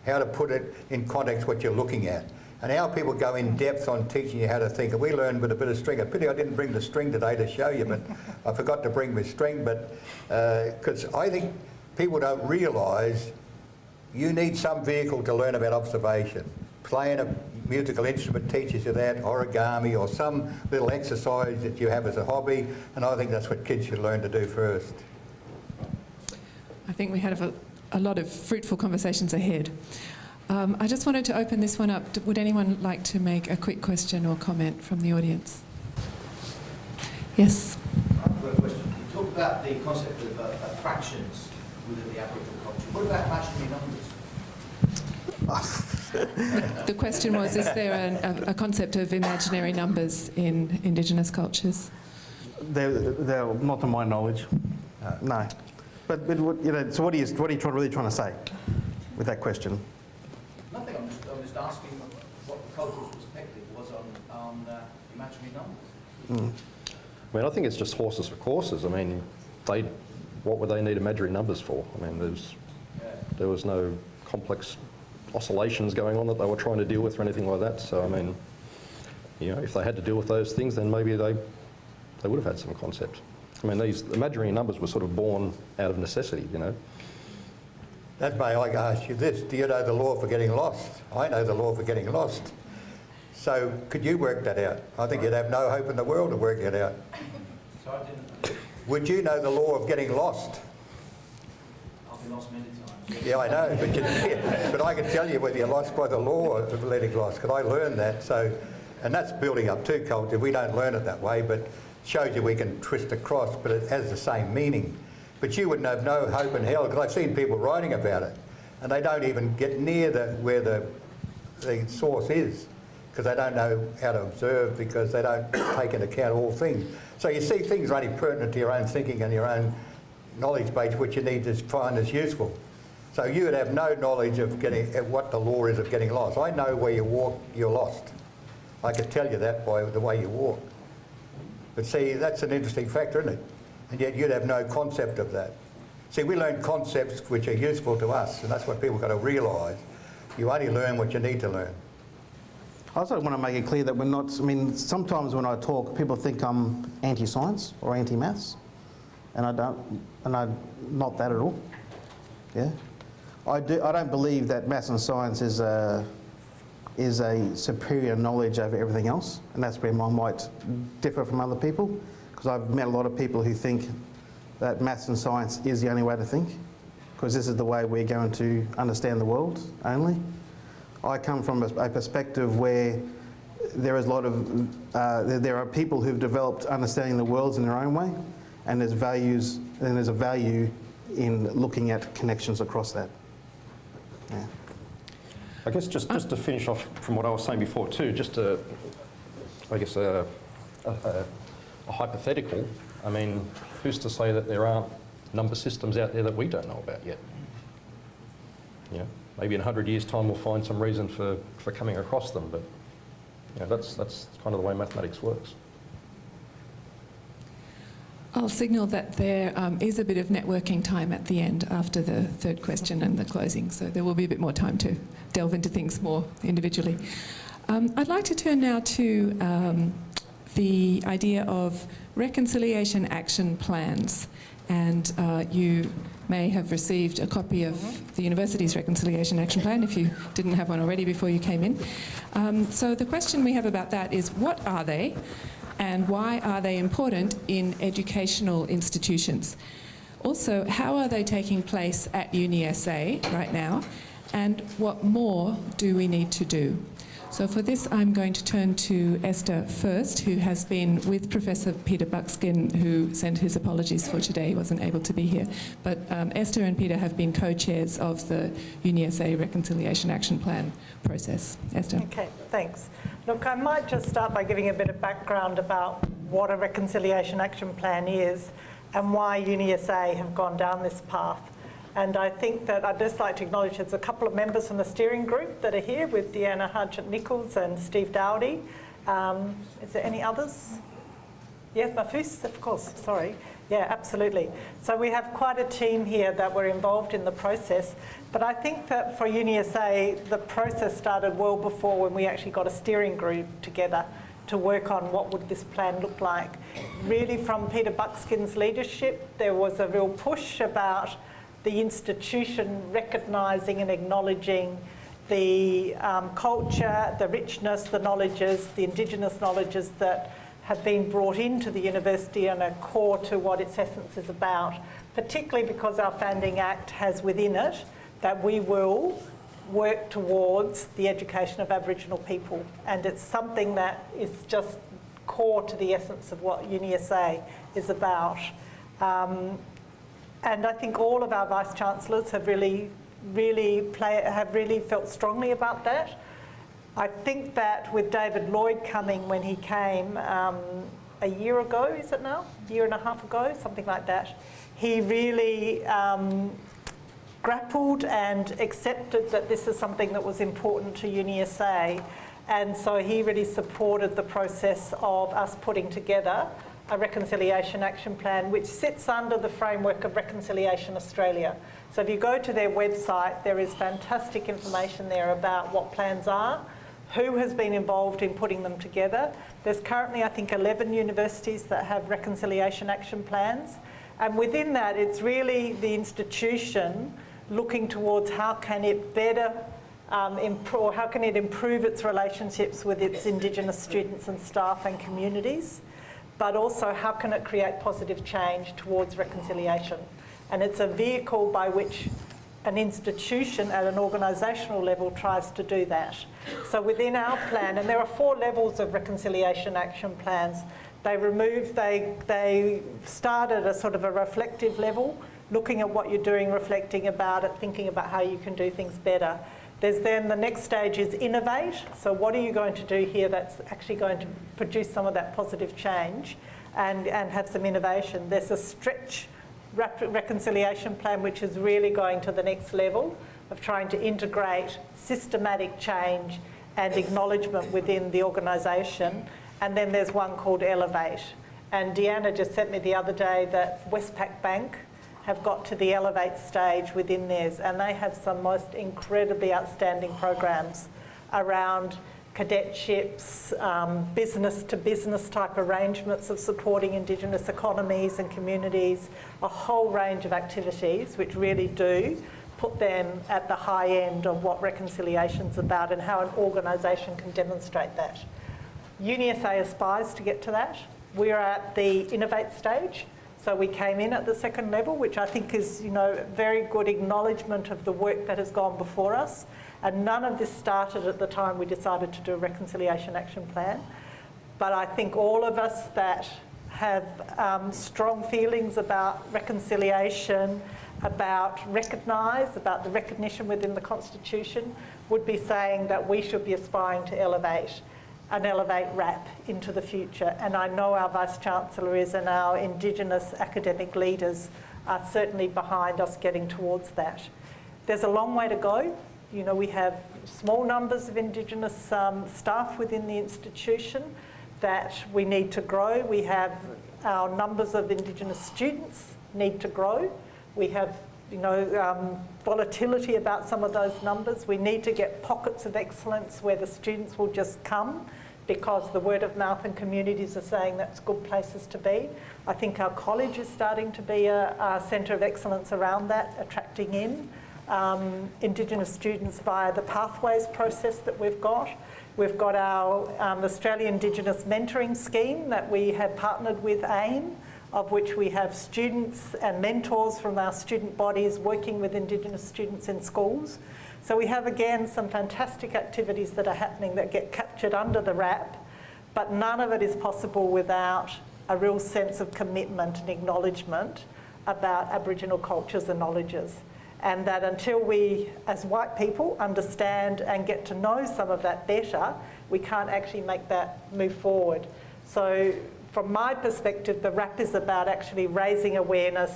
How to put it in context what you're looking at. And our people go in depth on teaching you how to think. And we learn with a bit of string. A pity I didn't bring the string today to show you, but I forgot to bring my string. But because I think people don't realise you need some vehicle to learn about observation. Playing a musical instrument teaches you that, origami, or some little exercise that you have as a hobby, and I think that's what kids should learn to do first. I think we have a lot of fruitful conversations ahead. I just wanted to open this one up. Would anyone like to make a quick question or comment from the audience? Yes? I've got a question. You talk about the concept of fractions within the Aboriginal culture. What about imaginary numbers? The question was, is there a concept of imaginary numbers in Indigenous cultures? They're not to my knowledge. No. But so what are you really trying to say with that question? Nothing. I'm just asking what the cultural perspective was on imaginary numbers. I mean, I think it's just horses for courses. I mean, what would they need imaginary numbers for? I mean, there was no complex oscillations going on that they were trying to deal with or anything like that. So, I mean, if they had to deal with those things, then maybe they would have had some concept. I mean, these imaginary numbers were sort of born out of necessity, That may I ask you this, do you know the law for getting lost? I know the law for getting lost. So could you work that out? I think you'd have no hope in the world to work it out. So I didn't. Would you know the law of getting lost? I've been lost many times. Yeah, I know, but I can tell you whether you're lost by the law of letting lost, because I learned that. So, and that's building up to culture. We don't learn it that way, but shows you we can twist across, but it has the same meaning. But you wouldn't have no hope in hell, because I've seen people writing about it, and they don't even get near where the source is, because they don't know how to observe, because they don't take into account all things. So you see things are only pertinent to your own thinking and your own knowledge base, which you need to find as useful. So you would have no knowledge of what the law is of getting lost. I know where you walk, you're lost. I could tell you that by the way you walk. But see, that's an interesting factor, isn't it? And yet you'd have no concept of that. See, we learn concepts which are useful to us, and that's what people got to realise. You only learn what you need to learn. I also want to make it clear that we're not, sometimes when I talk, people think I'm anti-science or anti-maths, and I'm not that at all. Yeah? I don't believe that maths and science is a superior knowledge over everything else, and that's where I might differ from other people, because I've met a lot of people who think that maths and science is the only way to think, because this is the way we're going to understand the world only. I come from a perspective where there is a lot of, there are people who've developed understanding the world in their own way, and there's a value in looking at connections across that. Yeah. I guess just to finish off from what I was saying before too, just a hypothetical. I mean, who's to say that there aren't number systems out there that we don't know about yet? You know, maybe in 100 years' time we'll find some reason for coming across them, but you know, that's kind of the way mathematics works. I'll signal that there is a bit of networking time at the end after the third question and the closing, so there will be a bit more time to delve into things more individually. I'd like to turn now to the idea of reconciliation action plans, and you may have received a copy of the university's reconciliation action plan if you didn't have one already before you came in. So the question we have about that is, what are they? And why are they important in educational institutions? Also, how are they taking place at UniSA right now? And what more do we need to do? So for this, I'm going to turn to Esther first, who has been with Professor Peter Buckskin, who sent his apologies for today. He wasn't able to be here. But Esther and Peter have been co-chairs of the UniSA Reconciliation Action Plan process. Esther. Okay, thanks. Look, I might just start by giving a bit of background about what a Reconciliation Action Plan is and why UniSA have gone down this path. And I think that I'd just like to acknowledge there's a couple of members from the steering group that are here with Deanna Hargent-Nichols and Steve Dowdy. Is there any others? Yes, Mafus, of course, sorry. Yeah, absolutely. So we have quite a team here that were involved in the process. But I think that for UniSA, the process started well before when we actually got a steering group together to work on what would this plan look like. Really from Peter Buckskin's leadership, there was a real push about the institution recognising and acknowledging the culture, the richness, the knowledges, the Indigenous knowledges that have been brought into the university and are core to what its essence is about, particularly because our Founding Act has within it that we will work towards the education of Aboriginal people. And it's something that is just core to the essence of what UniSA is about. And I think all of our Vice-Chancellors have really felt strongly about that. I think that with David Lloyd coming when he came a year ago, is it now? A year and a half ago, something like that. He really grappled and accepted that this is something that was important to UniSA. And so he really supported the process of us putting together a Reconciliation Action Plan, which sits under the framework of Reconciliation Australia. So if you go to their website, there is fantastic information there about what plans are, who has been involved in putting them together. There's currently, I think, 11 universities that have Reconciliation Action Plans. And within that, it's really the institution looking towards how can it better how can it improve its relationships with its Indigenous students and staff and communities, but also how can it create positive change towards reconciliation. And it's a vehicle by which an institution at an organisational level tries to do that. So within our plan, and there are 4 levels of reconciliation action plans, they started a sort of a reflective level, looking at what you're doing, reflecting about it, thinking about how you can do things better. There's then the next stage is innovate. So what are you going to do here that's actually going to produce some of that positive change and have some innovation? There's a stretch reconciliation plan, which is really going to the next level of trying to integrate systematic change and acknowledgement within the organisation. And then there's one called Elevate. And Deanna just sent me the other day that Westpac Bank have got to the Elevate stage within theirs, and they have some most incredibly outstanding programs around cadetships, business-to-business type arrangements of supporting Indigenous economies and communities, a whole range of activities which really do put them at the high end of what reconciliation's about and how an organisation can demonstrate that. UniSA aspires to get to that. We're at the Innovate stage. So we came in at the second level, which I think is, very good acknowledgement of the work that has gone before us. And none of this started at the time we decided to do a reconciliation action plan. But I think all of us that have strong feelings about reconciliation, about the recognition within the Constitution, would be saying that we should be aspiring to elevate RAP into the future. And I know our Vice-Chancellor is, and our Indigenous academic leaders are certainly behind us getting towards that. There's a long way to go. You know, we have small numbers of Indigenous staff within the institution that we need to grow. We have our numbers of Indigenous students need to grow. We have, you know, volatility about some of those numbers. We need to get pockets of excellence where the students will just come because the word of mouth and communities are saying that's good places to be. I think our college is starting to be a centre of excellence around that, attracting in Indigenous students via the pathways process that we've got. We've got our Australian Indigenous mentoring scheme that we have partnered with AIM, of which we have students and mentors from our student bodies working with Indigenous students in schools. So we have, again, some fantastic activities that are happening that get captured under the RAP, but none of it is possible without a real sense of commitment and acknowledgement about Aboriginal cultures and knowledges. And that until we, as white people, understand and get to know some of that better, we can't actually make that move forward. So from my perspective, the RAP is about actually raising awareness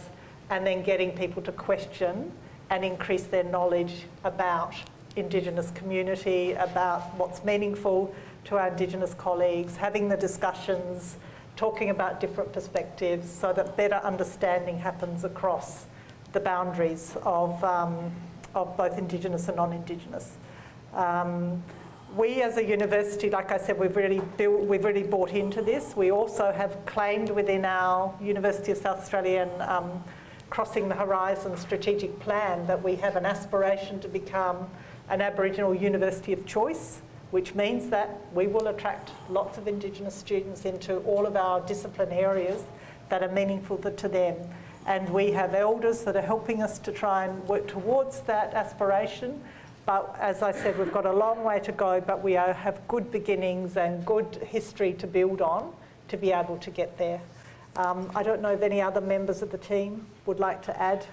and then getting people to question and increase their knowledge about Indigenous community, about what's meaningful to our Indigenous colleagues, having the discussions, talking about different perspectives so that better understanding happens across the boundaries of both Indigenous and non-Indigenous. We as a university, like I said, we've really bought into this. We also have claimed within our University of South Australian Crossing the Horizon strategic plan that we have an aspiration to become an Aboriginal university of choice, which means that we will attract lots of Indigenous students into all of our discipline areas that are meaningful to them. And we have elders that are helping us to try and work towards that aspiration. But as I said, we've got a long way to go, but we have good beginnings and good history to build on to be able to get there. I don't know if any other members of the team would like to add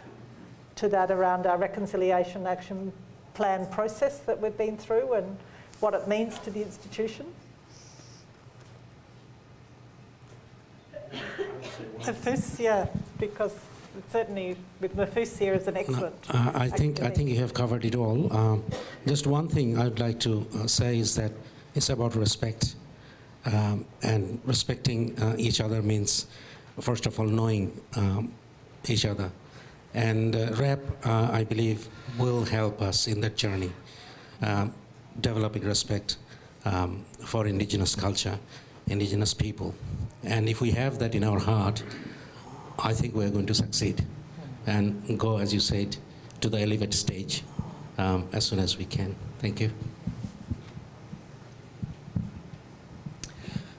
to that around our reconciliation action plan process that we've been through and what it means to the institution. Mafus, yeah, because certainly with Mafus here is an excellent. I think you have covered it all. Just one thing I'd like to say is that it's about respect, and respecting each other means, first of all, knowing each other. And RAP, I believe, will help us in that journey, developing respect for Indigenous culture, Indigenous people. And if we have that in our heart, I think we're going to succeed and go, as you said, to the elevate stage as soon as we can. Thank you.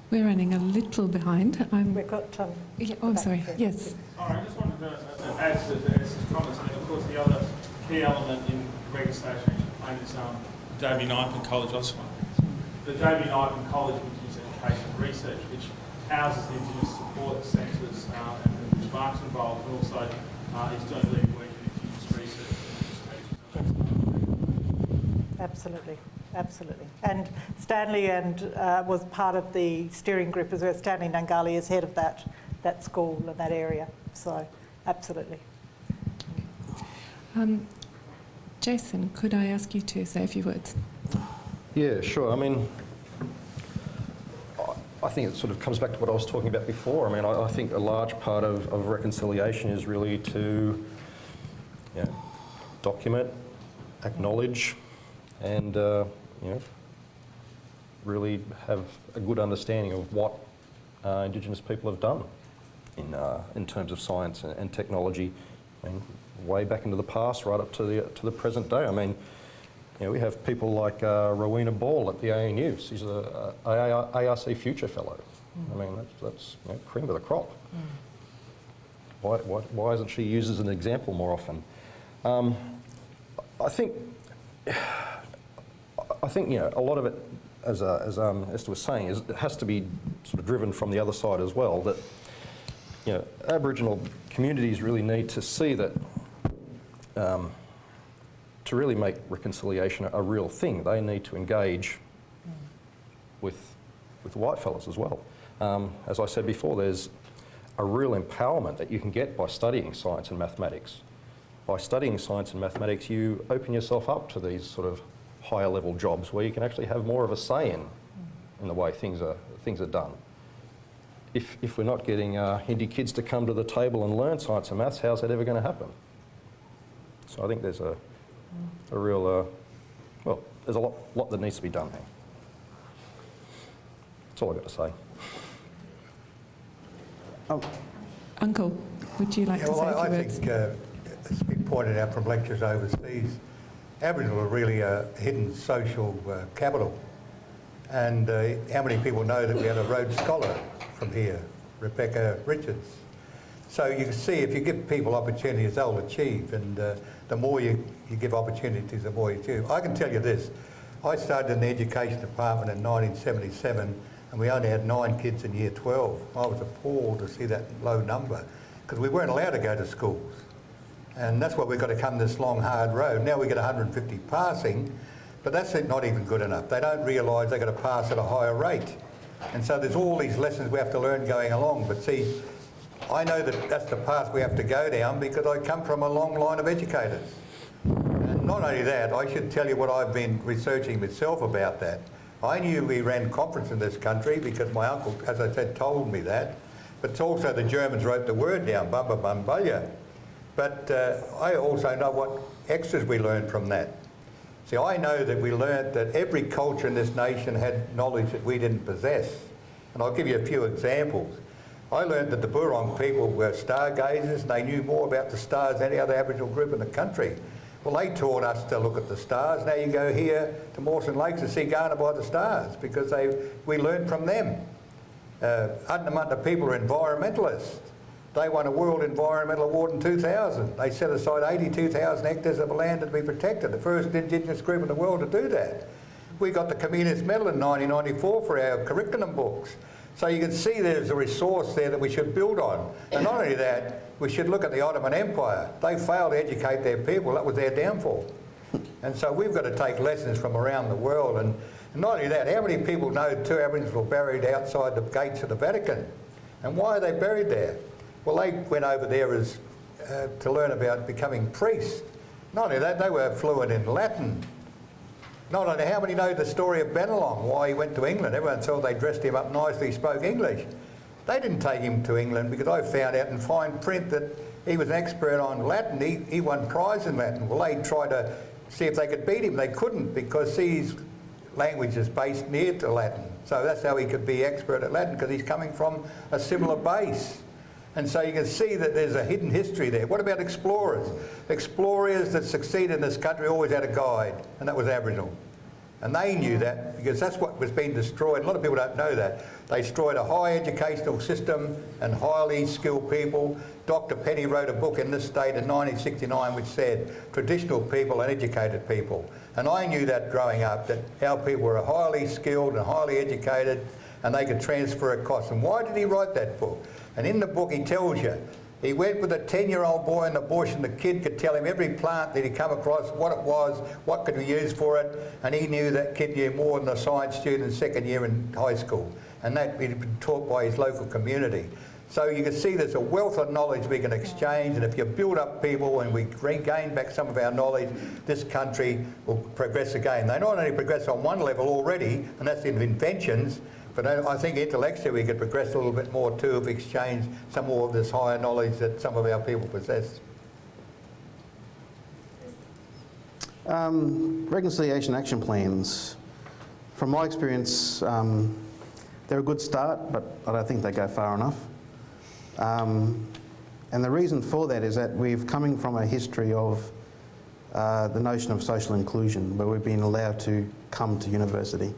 We're running a little behind. We've got... yeah, oh, I'm sorry. Yes. All right, I just wanted to add to Dennis's comments. I mean, of course, the other key element in reconciliation action plan is Davey Nypan College. The Davey Nypan College, which is education and research, which houses the Indigenous support centres and which Mark's involved, and also is doing leading work in Indigenous research. Absolutely. Absolutely. And Stanley was part of the steering group as well. Stanley Nangali is head of that school and that area. So, absolutely. Jason, could I ask you to say a few words? Yeah, sure. I mean, I think it sort of comes back to what I was talking about before. I mean, I think a large part of reconciliation is really to document, acknowledge, and really have a good understanding of what Indigenous people have done in terms of science and technology, and way back into the past, right up to the present day. I mean, we have people like Rowena Ball at the ANU. She's a ARC Future Fellow. I mean, that's cream of the crop. Why isn't she used as an example more often? I think a lot of it, as Esther was saying, it has to be sort of driven from the other side as well. That Aboriginal communities really need to see that to really make reconciliation a real thing, they need to engage with white fellas as well. As I said before, there's a real empowerment that you can get by studying science and mathematics. By studying science and mathematics, you open yourself up to these sort of higher level jobs where you can actually have more of a say in the way things are done. If we're not getting Hindi kids to come to the table and learn science and maths, how's that ever going to happen? So I think there's a real, well, there's a lot that needs to be done here. That's all I've got to say. Uncle, would you like to say a few I words? think it's been pointed out from lectures overseas, Aboriginal are really a hidden social capital. And how many people know that we had a Rhodes Scholar from here, Rebecca Richards? So you can see if you give people opportunities, they'll achieve. And the more you give opportunities, the more you achieve. I can tell you this. I started in the education department in 1977, and we only had 9 kids in year 12. I was appalled to see that low number, because we weren't allowed to go to schools. And that's why we've got to come this long, hard road. Now we get 150 passing, but that's not even good enough. They don't realise they've got to pass at a higher rate. And so there's all these lessons we have to learn going along. But see, I know that that's the path we have to go down because I come from a long line of educators. And not only that, I should tell you what I've been researching myself about that. I knew we ran conference in this country because my uncle, as I said, told me that. But it's also the Germans wrote the word down, Baba Bambalya. But I also know what extras we learned from that. See, I know that we learned that every culture in this nation had knowledge that we didn't possess. And I'll give you a few examples. I learned that the Burong people were stargazers and they knew more about the stars than any other Aboriginal group in the country. Well, they taught us to look at the stars. Now you go here to Mawson Lakes and see Ghana by the stars because we learned from them. Adnamanta people are environmentalists. They won a World Environmental Award in 2000. They set aside 82,000 hectares of land to be protected, the first Indigenous group in the world to do that. We got the Communist Medal in 1994 for our curriculum books. So you can see there's a resource there that we should build on. And not only that, we should look at the Ottoman Empire. They failed to educate their people. That was their downfall. And so we've got to take lessons from around the world. And not only that, how many people know 2 Aboriginals were buried outside the gates of the Vatican? And why are they buried there? Well, they went over there as to learn about becoming priests. Not only that, they were fluent in Latin. Not only how many know the story of Bennelong, why he went to England. Everyone thought they dressed him up nicely, he spoke English. They didn't take him to England because I found out in fine print that he was an expert on Latin. He won prize in Latin. Well, they tried to see if they could beat him. They couldn't because his language is based near to Latin. So that's how he could be expert at Latin because he's coming from a similar base. And so you can see that there's a hidden history there. What about explorers? Explorers that succeed in this country always had a guide, and that was Aboriginal. And they knew that because that's what was being destroyed. A lot of people don't know that. They destroyed a high educational system and highly skilled people. Dr. Penny wrote a book in this state in 1969 which said traditional people and educated people. And I knew that growing up, that our people were highly skilled and highly educated and they could transfer across. And why did he write that book? And in the book he tells you, he went with a 10-year-old boy in the bush and the kid could tell him every plant that he'd come across, what it was, what could be used for it, and he knew that kid knew more than a science student in second year in high school. And that he'd been taught by his local community. So you can see there's a wealth of knowledge we can exchange, and if you build up people and we regain back some of our knowledge, this country will progress again. They not only progress on one level already, and that's in inventions, but I think intellectually we could progress a little bit more too if we exchange some more of this higher knowledge that some of our people possess. Reconciliation action plans. From my experience, they're a good start, but I don't think they go far enough. And the reason for that is that we've coming from a history of the notion of social inclusion, where we've been allowed to come to university,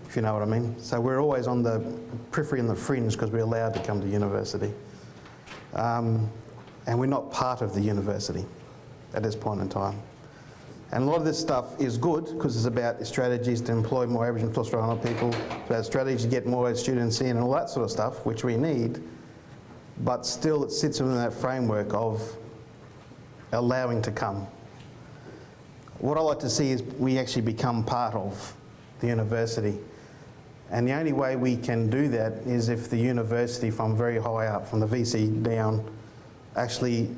if you know what I mean. So we're always on the periphery and the fringe because we're allowed to come to university. And we're not part of the university at this point in time. And a lot of this stuff is good because it's about strategies to employ more Aboriginal and Torres Strait Islander people, it's about strategies to get more students in and all that sort of stuff, which we need. But still it sits within that framework of allowing to come. What I like to see is we actually become part of the university. And the only way we can do that is if the university from very high up, from the VC down, actually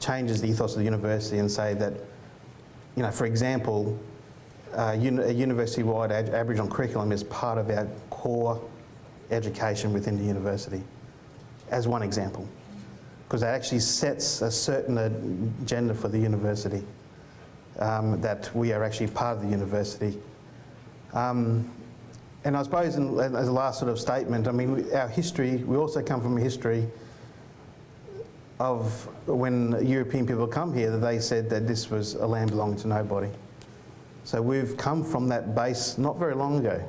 changes the ethos of the university and say that, you know, for example, a university-wide Aboriginal curriculum is part of our core education within the university, as one example, because it actually sets a certain agenda for the university, that we are actually part of the university. And I suppose as a last sort of statement, I mean, our history, we also come from a history of when European people come here, that they said that this was a land belonging to nobody. So we've come from that base not very long ago,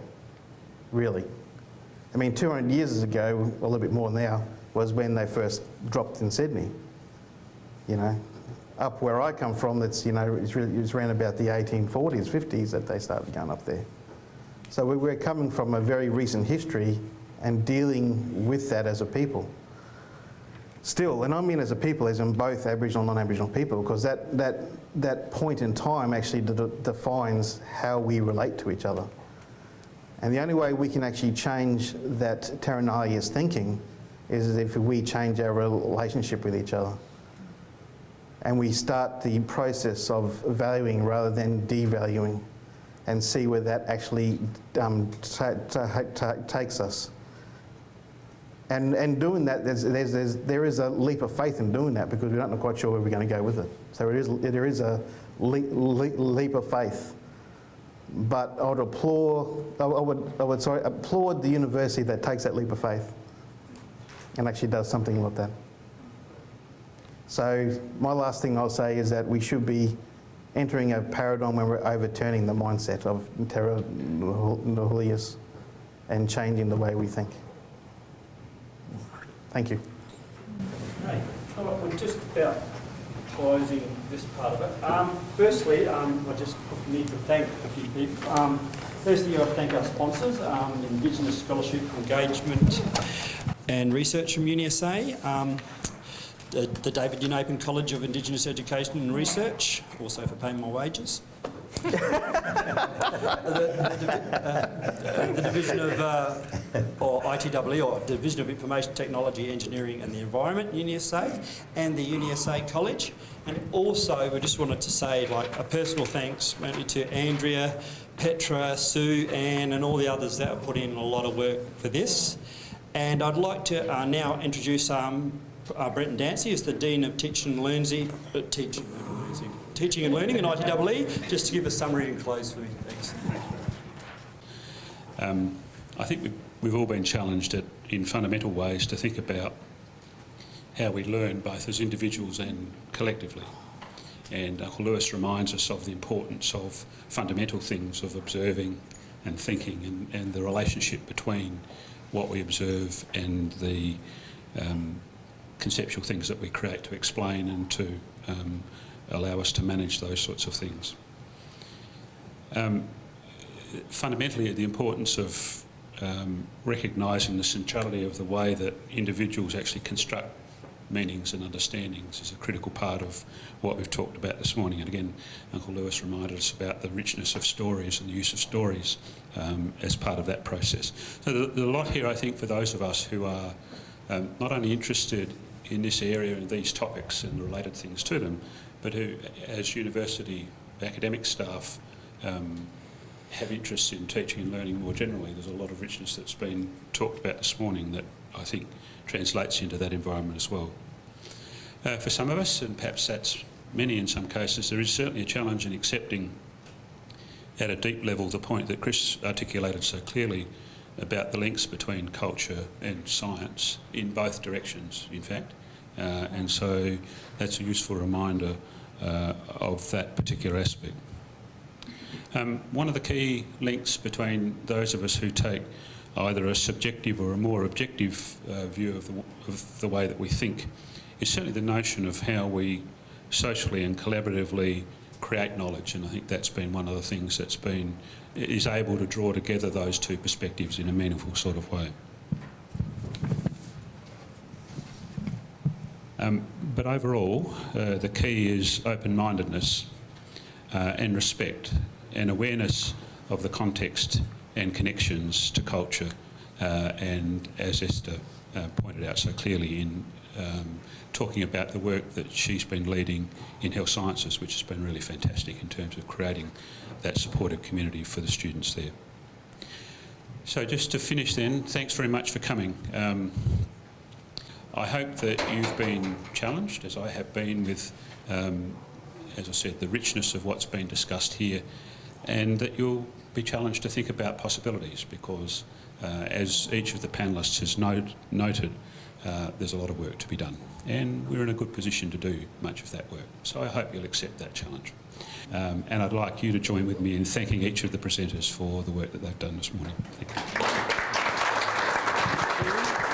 really. I mean, 200 years ago, a little bit more now, was when they first dropped in Sydney. You know, up where I come from, it's, you know, it's around about the 1840s, 50s that they started going up there. So we're coming from a very recent history and dealing with that as a people. Still, and I mean as a people, as in both Aboriginal and non-Aboriginal people, because that point in time actually defines how we relate to each other. And the only way we can actually change that terra nullius thinking is if we change our relationship with each other. And we start the process of valuing rather than devaluing, and see where that actually takes us. And doing that, there is a leap of faith in doing that, because we're not quite sure where we're going to go with it. So there is a leap of faith. But I would applaud the university that takes that leap of faith and actually does something with that. So my last thing I'll say is that we should be entering a paradigm where we're overturning the mindset of terra nullius and changing the way we think. Thank you. Right. All right, we're just about closing this part of it. Firstly, I just need to thank a few people. Firstly, I thank our sponsors, Indigenous Scholarship Engagement and Research from UniSA, the David Unapan College of Indigenous Education and Research, also for paying my wages. The Division of, or ITEE, or Division of Information Technology, Engineering and the Environment, UniSA, and the UniSA College. And also, we just wanted to say, like, a personal thanks mainly to Andrea, Petra, Sue, Anne, and all the others that have put in a lot of work for this. And I'd like to now introduce Brenton Dancy, is the Dean of Teaching and Learning in ITEE, just to give a summary and close for me. Thanks. I think we've all been challenged in fundamental ways to think about how we learn, both as individuals and collectively. And Uncle Lewis reminds us of the importance of fundamental things, of observing and thinking, and the relationship between what we observe and the conceptual things that we create to explain and to allow us to manage those sorts of things. Fundamentally, the importance of recognising the centrality of the way that individuals actually construct meanings and understandings is a critical part of what we've talked about this morning. And again, Uncle Lewis reminded us about the richness of stories and the use of stories as part of that process. So there's a lot here, I think, for those of us who are not only interested in this area and these topics and the related things to them, but who, as university academic staff, have interests in teaching and learning more generally. There's a lot of richness that's been talked about this morning that I think translates into that environment as well. For some of us, and perhaps that's many in some cases, there is certainly a challenge in accepting at a deep level the point that Chris articulated so clearly about the links between culture and science in both directions, in fact. And so that's a useful reminder of that particular aspect. One of the key links between those of us who take either a subjective or a more objective view of the way that we think is certainly the notion of how we socially and collaboratively create knowledge, and I think that's been one of the things that's is able to draw together those two perspectives in a meaningful sort of way. But overall, the key is open-mindedness and respect and awareness of the context and connections to culture, and as Esther pointed out so clearly in talking about the work that she's been leading in health sciences, which has been really fantastic in terms of creating that supportive community for the students there. So just to finish then, thanks very much for coming. I hope that you've been challenged, as I have been, with, as I said, the richness of what's been discussed here, and that you'll be challenged to think about possibilities, because as each of the panellists has noted, there's a lot of work to be done, and we're in a good position to do much of that work. So I hope you'll accept that challenge. And I'd like you to join with me in thanking each of the presenters for the work that they've done this morning. Thank you.